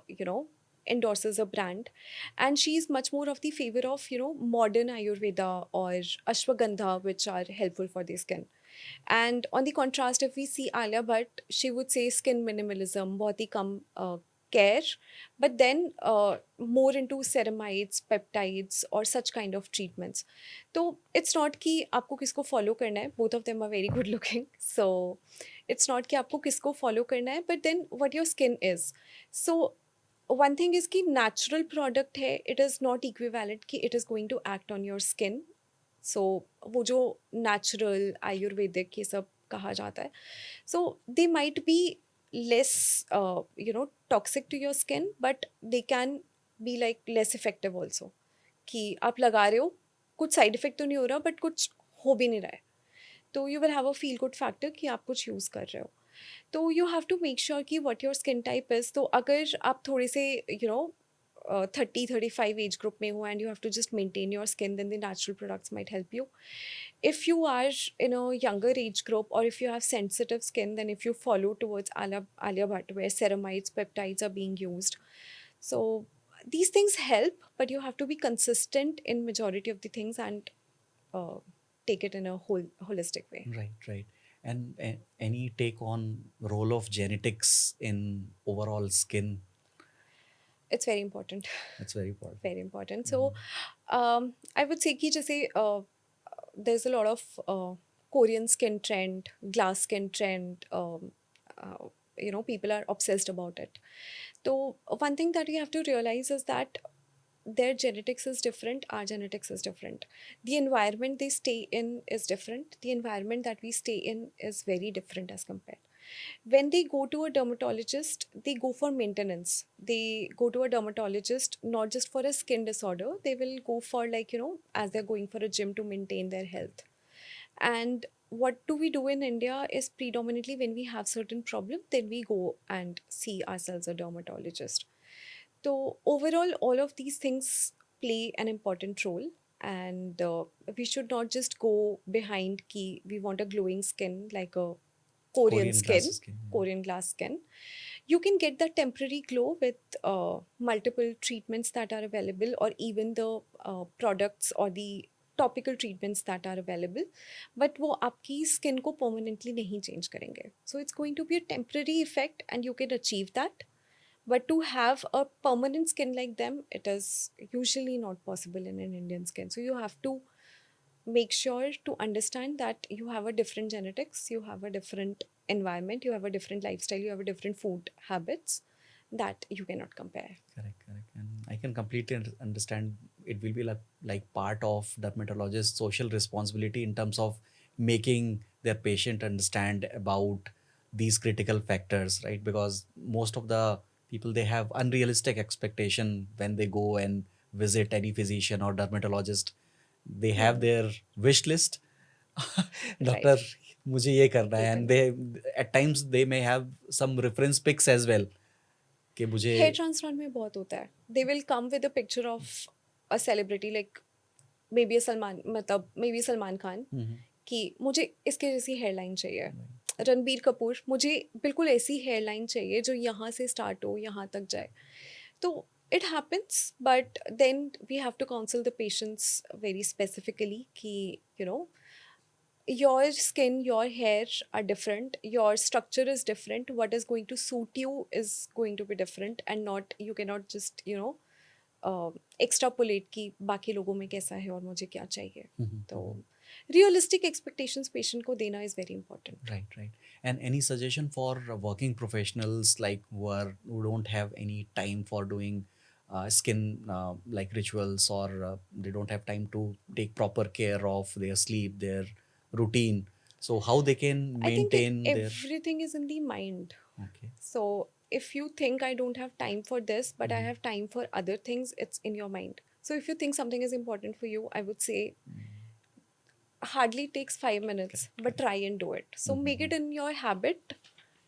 you know, endorses a brand, and she is much more of the favor of, you know, modern Ayurveda or Ashwagandha, which are helpful for the skin. And on the contrast, if we see Alia Bhatt, she would say skin minimalism, बहुत ही कम care, but then more into ceramides, peptides or such kind of treatments. तो it's not कि आपको किसको follow करना है. Both of them are very good looking. So it's not कि आपको किसको follow करना है, but then what your skin is. So one thing is कि natural product है, it is not equivalent कि it is going to act on your skin. सो वो जो नेचुरल आयुर्वेदिक ये सब कहा जाता है, so they might be less you know toxic to your skin, but they can be like less effective also. कि आप लगा रहे हो, कुछ साइड इफेक्ट तो नहीं हो रहा बट कुछ हो भी नहीं रहा है, तो you will have a feel good factor कि आप कुछ यूज़ कर रहे हो. तो you have to make sure कि what your skin type is. तो अगर आप थोड़े से, यू नो, 30-35 age group में हो and you have to just maintain your skin, then the natural products might help you. If you are in a younger age group or if you have sensitive skin, then if you follow towards Alia Bhatt, where ceramides, peptides are being used. So these things help, but you have to be consistent in majority of the things and uh, take it in a holistic way. Right, right. And any take on role of genetics in overall skin? It's very important. That's very important. Very important. So I would say कि जैसे there's a lot of Korean skin trend, glass skin trend. People are obsessed about it. So one thing that you have to realize is that their genetics is different, our genetics is different. The environment they stay in is different. The environment that we stay in is very different as compared. When they go to a dermatologist, they go for maintenance. They go to a dermatologist not just for a skin disorder, they will go for, like, as they're going for a gym to maintain their health. And what do we do in India is predominantly when we have certain problem, then we go and see ourselves a dermatologist. So overall, all of these things play an important role, and we should not just go behind ki we want a glowing skin like a Korean Korean glass skin, skin. Korean glass skin. You can get that temporary glow with multiple treatments that are available, or even the products or the topical treatments that are available. But वो आपकी skin को permanently नहीं change करेंगे. So it's going to be a temporary effect, and you can achieve that. But to have a permanent skin like them, it is usually not possible in an Indian skin. So you have to make sure to understand that you have a different genetics, you have a different environment, you have a different lifestyle, you have a different food habits that you cannot compare. Correct, correct. And I can completely understand it will be like part of dermatologist's social responsibility in terms of making their patient understand about these critical factors, right? Because most of the people, they have unrealistic expectation when they go and visit any physician or dermatologist. They have their wish list. Right. Doctor, मुझे ये करना ये है, and करना है. they at times they may have some reference pics as well कि मुझे Hair transplant में बहुत होता है. They will come with a picture of a celebrity, like maybe Salman Khan, कि मुझे इसके जैसी हेयरलाइन चाहिए. रणबीर कपूर, मुझे बिल्कुल ऐसी हेयरलाइन चाहिए जो यहाँ से स्टार्ट हो, यहाँ तक जाए. तो it happens, but then we have to counsel the patients very specifically कि your skin, your hair are different, your structure is different, what is going to suit you is going to be different, and not, you cannot just extrapolate कि बाकी लोगों में कैसा है और मुझे क्या चाहिए. तो realistic expectations patient को देना is very important. Right, right. And any suggestion for working professionals, like who don't have any time for doing skin like rituals, or they don't have time to take proper care of their sleep, their routine. So how they can I think maintain their everything is in the mind. okay. So if you think I don't have time for this, but I have time for other things, it's in your mind. So if you think something is important for you, I would say hardly takes 5 minutes, but try and do it. So make it in your habit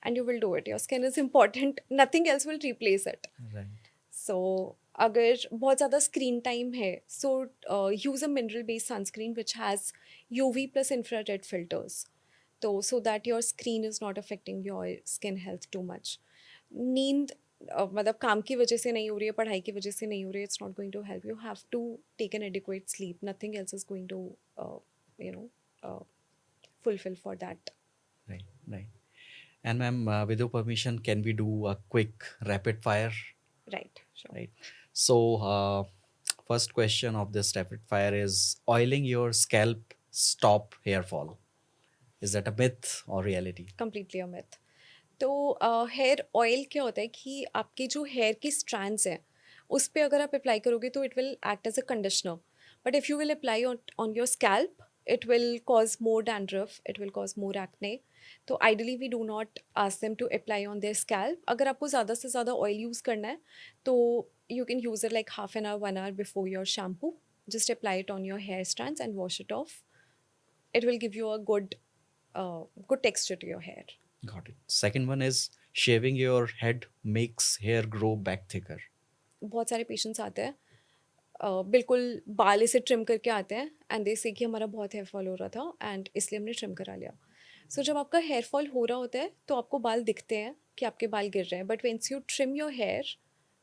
and you will do it. Your skin is important. Nothing else will replace it. Right. So अगर बहुत ज़्यादा screen time है, so use a mineral based sunscreen which has UV plus infrared filters. So that your screen is not affecting your skin health too much. नींद मतलब काम की वजह से नहीं हो रही है, पढ़ाई की वजह से नहीं हो रही है, it's not going to help. You have to take an adequate sleep. Nothing else is going to fulfill for that. Right, right. And ma'am, with your permission, can we do a quick rapid fire? Right, sure. Right. So, first question of this rapid fire is, oiling your scalp stop hair fall? Is that a myth or reality? Completely a myth. तो hair oil क्या होता है कि आपके जो hair की strands हैं उस पर अगर आप अप्लाई करोगे तो it will act as a conditioner. But if you will apply on your scalp, it will cause more dandruff, it will cause more acne. तो ideally we do not ask them to apply on their scalp. अगर आपको ज़्यादा से ज़्यादा oil use करना है तो you can use it like half an hour, 1 hour before your shampoo. Just apply it on your hair strands and wash it off. It will give you a good texture to your hair. Got it. Second one is, shaving your head makes hair grow back thicker. बहुत सारे patients आते हैं, बिल्कुल बाल ऐसे trim करके आते हैं एंड दे से कि हमारा बहुत हेयर फॉल हो रहा था एंड इसलिए हमने ट्रिम करा लिया. सो जब आपका हेयर फॉल हो रहा होता है तो आपको बाल दिखते हैं कि आपके बाल गिर रहे हैं, but once you trim your hair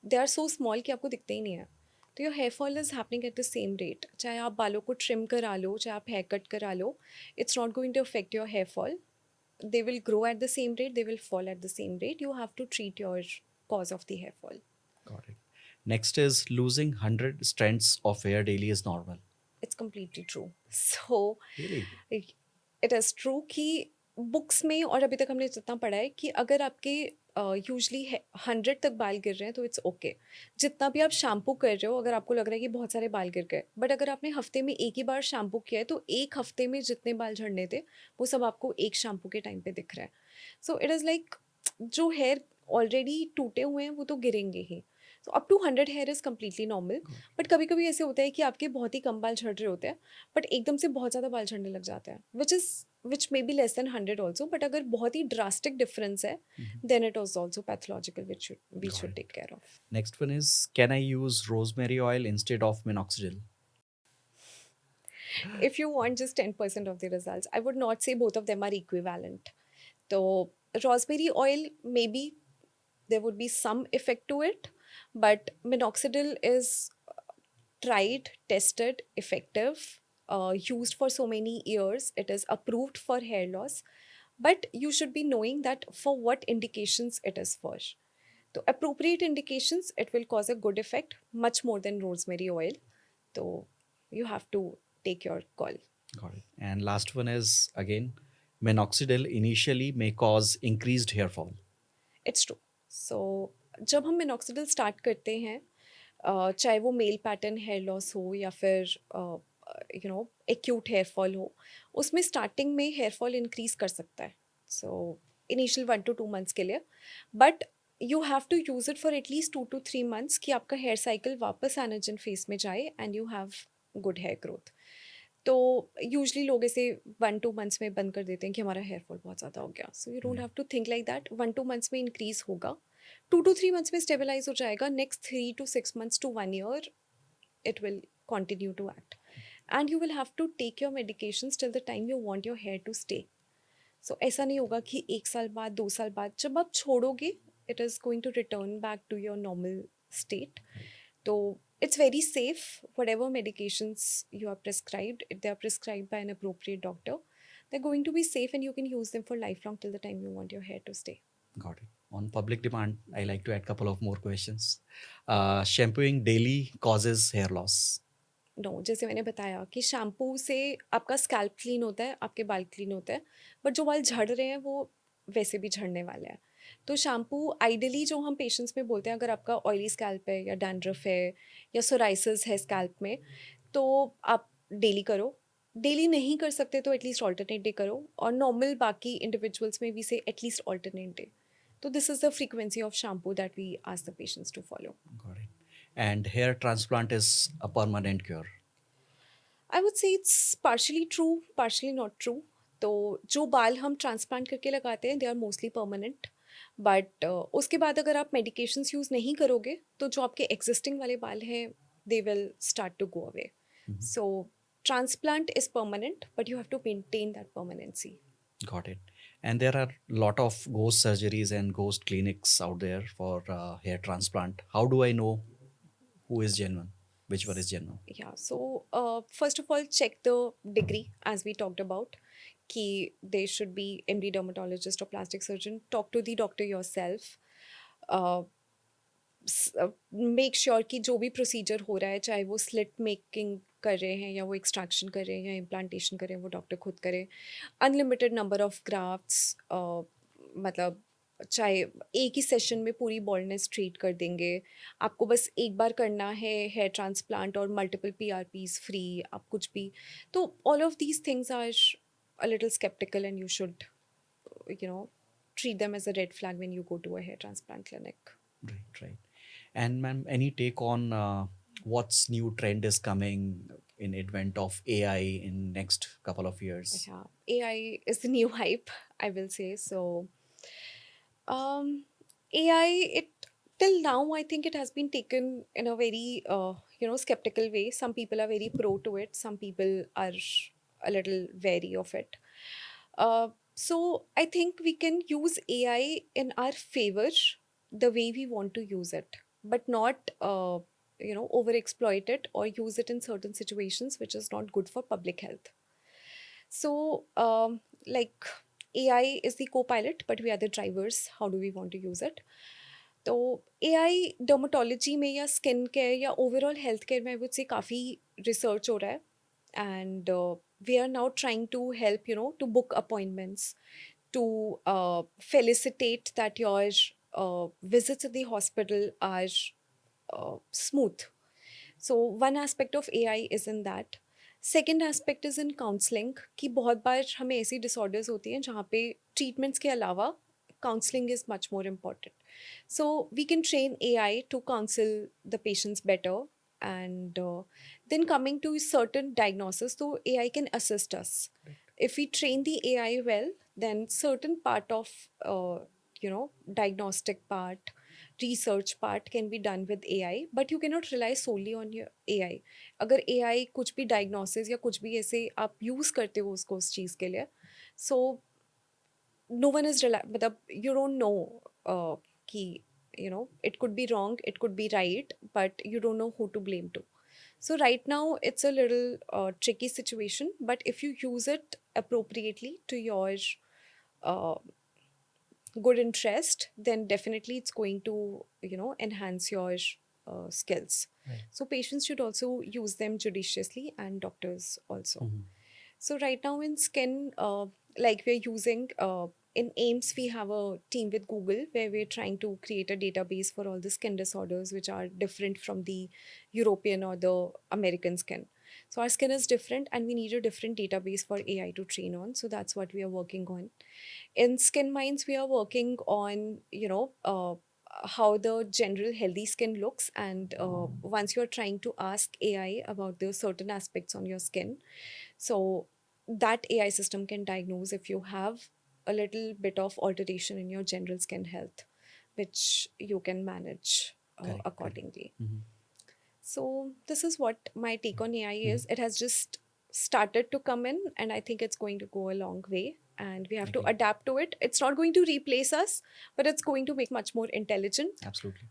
they are so small कि आपको दिखते ही नहीं है. तो your hair fall is happening at the same rate. चाहे आप बालों को ट्रिम करा लो, चाहे आप हेयर कट करा लो, it's not going to affect your hair fall. They will grow at the same rate, they will fall at the same rate. You have to treat your cause of the hair fall. Got it. Next is losing 100 strands of hair daily is normal. It's completely true. So Really? it is true कि books में और अभी तक हमने जितना पढ़ा है कि अगर आपके यूजली 100 तक बाल गिर रहे हैं तो इट्स ओके. जितना भी आप शैम्पू कर रहे हो, अगर आपको लग रहा है कि बहुत सारे बाल गिर गए, बट अगर आपने हफ्ते में एक ही बार शैम्पू किया है तो एक हफ्ते में जितने बाल झड़ने थे वो सब आपको एक शैम्पू के टाइम पे दिख रहा है. सो इट इज़ लाइक जो हेयर ऑलरेडी टूटे हुए हैं वो तो गिरेंगे ही. तो up to 100 hair is completely normal. But कभी कभी ऐसे होता है कि आपके बहुत ही कम बाल झड़ रहे होते हैं बट एकदम से बहुत ज़्यादा बाल झड़ने लग जाते हैं, which may be less than 100 also. But अगर बहुत ही ड्रास्टिक डिफरेंस है then it is also pathological, which we Got should it. take care of. Next one is, can I use rosemary oil instead of minoxidil? If you want just 10% of the results, I would not say both of them are equivalent. So rosemary oil, maybe there would be some effect to it, but minoxidil is tried, tested, effective, used for so many years. It is approved for hair loss, but you should be knowing that for what indications it is for. So appropriate indications, it will cause a good effect, much more than rosemary oil. So you have to take your call. Got it. And last one is again, minoxidil initially may cause increased hair fall. It's true. So जब हम minoxidil start करते हैं, चाहे वो male pattern hair loss हो या फिर acute hair fall हो, उसमें स्टार्टिंग में हेयर फॉल इंक्रीज कर सकता है. सो इनिशियल 1 to 2 months के लिए, but you have to use it for at least 2 to 3 months कि आपका हेयर साइकिल वापस एनर्जन फेस में जाए and you have good hair growth. तो यूजली लोग इसे 1-2 months में बंद कर देते हैं कि हमारा हेयर फॉल बहुत ज़्यादा हो गया. So you don't have to think like that. 1-2 months में इंक्रीज होगा, 2 to 3 months में स्टेबलाइज हो जाएगा, next 3 to 6 months to 1 year it will continue to act, and you will have to take your medications till the time you want your hair to stay. So ऐसा नहीं होगा कि 1 साल बाद 2 साल बाद जब आप छोड़ोगे it is going to return back to your normal state. So it's very safe. Whatever medications you are prescribed, if they are prescribed by an appropriate doctor, they're going to be safe and you can use them for lifelong till the time you want your hair to stay. Got it. On public demand, I like to add couple of more questions. Shampooing daily causes hair loss. No, जैसे मैंने बताया कि shampoo से आपका scalp clean होता है, आपके बाल क्लीन होते हैं, बट जो बाल झड़ रहे हैं वो वैसे भी झड़ने वाले हैं. तो शैम्पू आइडियली जो हम पेशेंट्स में बोलते हैं, अगर आपका ऑयली स्कैल्प है या डैंड्रफ है या सोराइसिस है स्कैल्प में, तो आप डेली करो. डेली नहीं कर सकते तो एटलीस्ट ऑल्टरनेट डे करो, और नॉर्मल बाकी इंडिविजुअल्स में भी से एटलीस्ट ऑल्टरनेट डे. तो this is the frequency of shampoo that we ask the patients to follow. Got it. And hair transplant is a permanent cure. I would say it's partially true, partially not true. तो जो बाल हम transplant करके लगाते हैं they are mostly permanent, but उसके बाद अगर आप मेडिकेशंस यूज़ नहीं करोगे तो जो आपके एग्जिस्टिंग वाले बाल हैं they will start to go away. So transplant is permanent, but you have to maintain that permanency. Got it. And there are lot of ghost surgeries and ghost clinics out there for hair transplant. How do I know who is genuine? Which one is genuine? Yeah, so first of all, check the degree as we talked about. Ki they should be MD dermatologist or plastic surgeon. Talk to the doctor yourself. Uh, make sure कि जो भी procedure हो रहा है, चाहे वो slit making कर रहे हैं या वो एक्सट्रैक्शन कर रहे हैं या इम्प्लांटेशन कर रहे हैं, वो डॉक्टर खुद करे. अनलिमिटेड नंबर ऑफ ग्राफ्ट्स, मतलब चाहे एक ही सेशन में पूरी बॉल्डनेस ट्रीट कर देंगे. आपको बस एक बार करना है हेयर ट्रांसप्लांट और मल्टीपल PRPs फ्री, आप कुछ भी. तो all of these things are a little skeptical and you should, you know, treat them as a red flag when you go to a hair transplant clinic. Right, right. And ma'am, any take on what's new trend is coming in advent of AI in next couple of years? Yeah, AI is the new hype, I will say. So AI, it Till now, I think it has been taken in a very, skeptical way. Some people are very pro to it. Some people are a little wary of it. So I think we can use AI in our favor the way we want to use it, but not, overexploit it or use it in certain situations, which is not good for public health. So, like AI is the co-pilot, but we are the drivers. How do we want to use it? तो AI dermatology में या skin care या overall health care में I would say काफ़ी research हो रहा है and we are now trying to help to book appointments to felicitate that your visits at the hospital are smooth. So one aspect of AI is in that. Second aspect is in counselling कि बहुत बार हमें ऐसी disorders होती हैं जहाँ पे treatments के अलावा counseling is much more important. So we can train AI to counsel the patients better. And then coming to certain diagnosis, so AI can assist us. If we train the AI well, then certain part of diagnostic part, research part can be done with AI. But you cannot rely solely on your AI. अगर AI कुछ भी diagnosis या कुछ भी ऐसे आप use करते हो उसको उस चीज़ के लिए, so no one is मतलब you don't know कि it could be wrong, it could be right, but you don't know who to blame to. So right now it's a little tricky situation, but if you use it appropriately to your uh, good interest, then definitely it's going to enhance your skills. Right. So patients should also use them judiciously, and doctors also. Mhm. So right now in skin, like we're using in AIMS, we have a team with Google where we're trying to create a database for all the skin disorders which are different from the European or the American skin. So our skin is different and we need a different database for AI to train on. So that's what we are working on. In Skin Minds, we are working on, how the general healthy skin looks. And once you're trying to ask AI about the certain aspects on your skin, so that AI system can diagnose if you have a little bit of alteration in your general skin health, which you can manage Correct. accordingly. Mhm. So this is what my take on AI is. Mhm. It has just started to come in, and I think it's going to go a long way. And we have to Agree. adapt to it. It's not going to replace us, but it's going to make much more intelligent. Absolutely.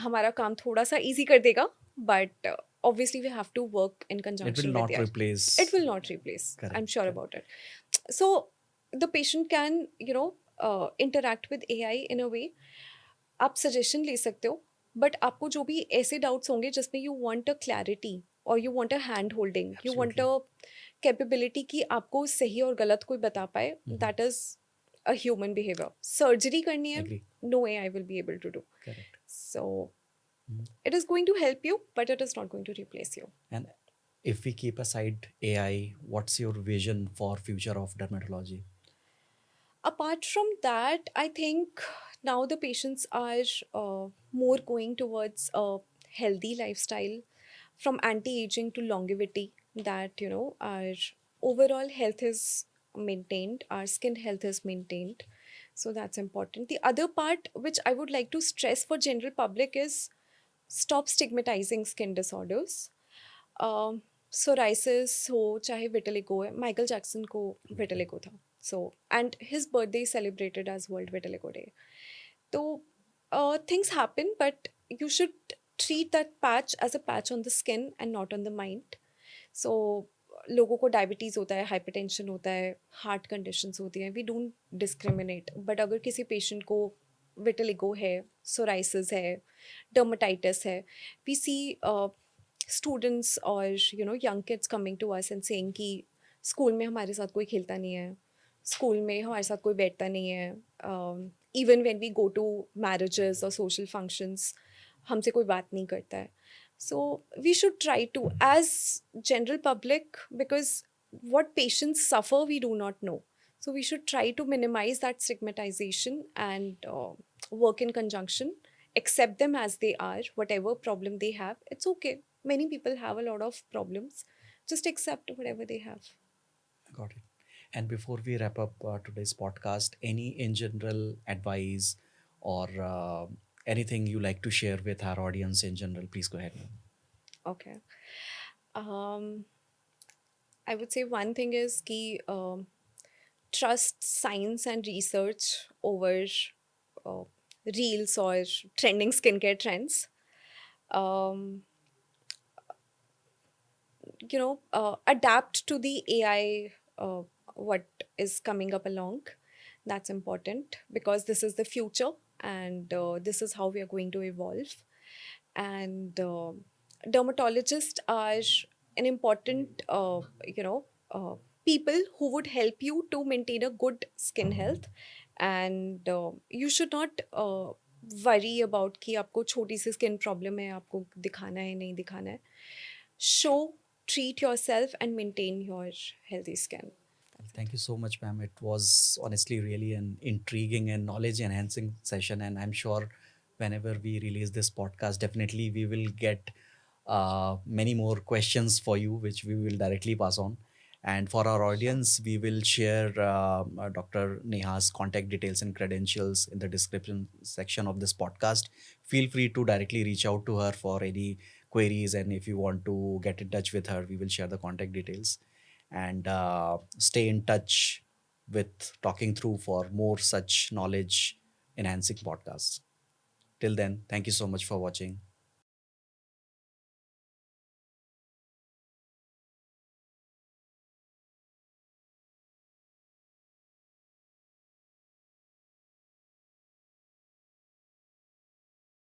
हमारा काम थोड़ा सा easy कर देगा, but obviously we have to work in It will conjunction with not AI. replace. It will not replace. Correct. I'm sure Correct. about it. So the patient can, interact with AI in a way. आप suggestion ले सकते हो, but आपको जो भी ऐसे doubts होंगे जिसमें यू वांट अ क्लैरिटी और you want a hand holding, you want a capability कि आपको सही और गलत कोई बता पाए, Mhm. That is a human behaviour. Surgery करनी है, Agree. No way I will be able to do. Correct. So Mhm. it is going to help you, but it is not going to replace you. And if we keep aside AI, what's your vision for future of dermatology? Apart from that, I think now the patients are more going towards a healthy lifestyle, from anti-aging to longevity, that our overall health is maintained, our skin health is maintained. So that's important. The other part which I would like to stress for general public is stop stigmatizing skin disorders. Psoriasis हो चाहे vitiligo है, Michael Jackson को vitiligo था. So and his birthday is celebrated as World Vitiligo Day. So things happen, but you should treat that patch as a patch on the skin and not on the mind. So लोगों को diabetes होता है, hypertension होता है, heart conditions होती हैं, we don't discriminate. But अगर किसी पेशेंट को विटिलिगो है, सोराइसिस है, डर्माटाइटिस है, वी सी स्टूडेंट्स और young kids coming to us and saying कि स्कूल में हमारे साथ कोई खेलता नहीं है, स्कूल में हमारे साथ कोई बैठता नहीं है, even when we go to marriages और सोशल फंक्शंस हमसे कोई बात नहीं करता है. So we should try to, as general public, because what patients suffer we do not know. So we should try to minimize that stigmatization and work in conjunction, accept them as they are, whatever problem they have. It's okay. Many people have a lot of problems. Just accept whatever they have. Got it. And before we wrap up today's podcast, any in general advice or anything you like to share with our audience in general, please go ahead. Okay. Um, I would say one thing is ki trust science and research over uh, reels or trending skincare trends. Um, Adapt to the AI, what is coming up along. That's important because this is the future, and this is how we are going to evolve. And dermatologists are an important, people who would help you to maintain a good skin health. And you should not worry about कि आपको छोटी सी skin problem है, आपको दिखाना है नहीं दिखाना है. Show, treat yourself and maintain your healthy skin. Thank you so much, ma'am. It was honestly really an intriguing and knowledge enhancing session. And I'm sure whenever we release this podcast, definitely we will get many more questions for you, which we will directly pass on. And for our Sure. audience, we will share Dr. Neha's contact details and credentials in the description section of this podcast. Feel free to directly reach out to her for any queries. And if you want to get in touch with her, we will share the contact details, and stay in touch with Talking Through for more such knowledge enhancing podcasts. Till then, thank you so much for watching.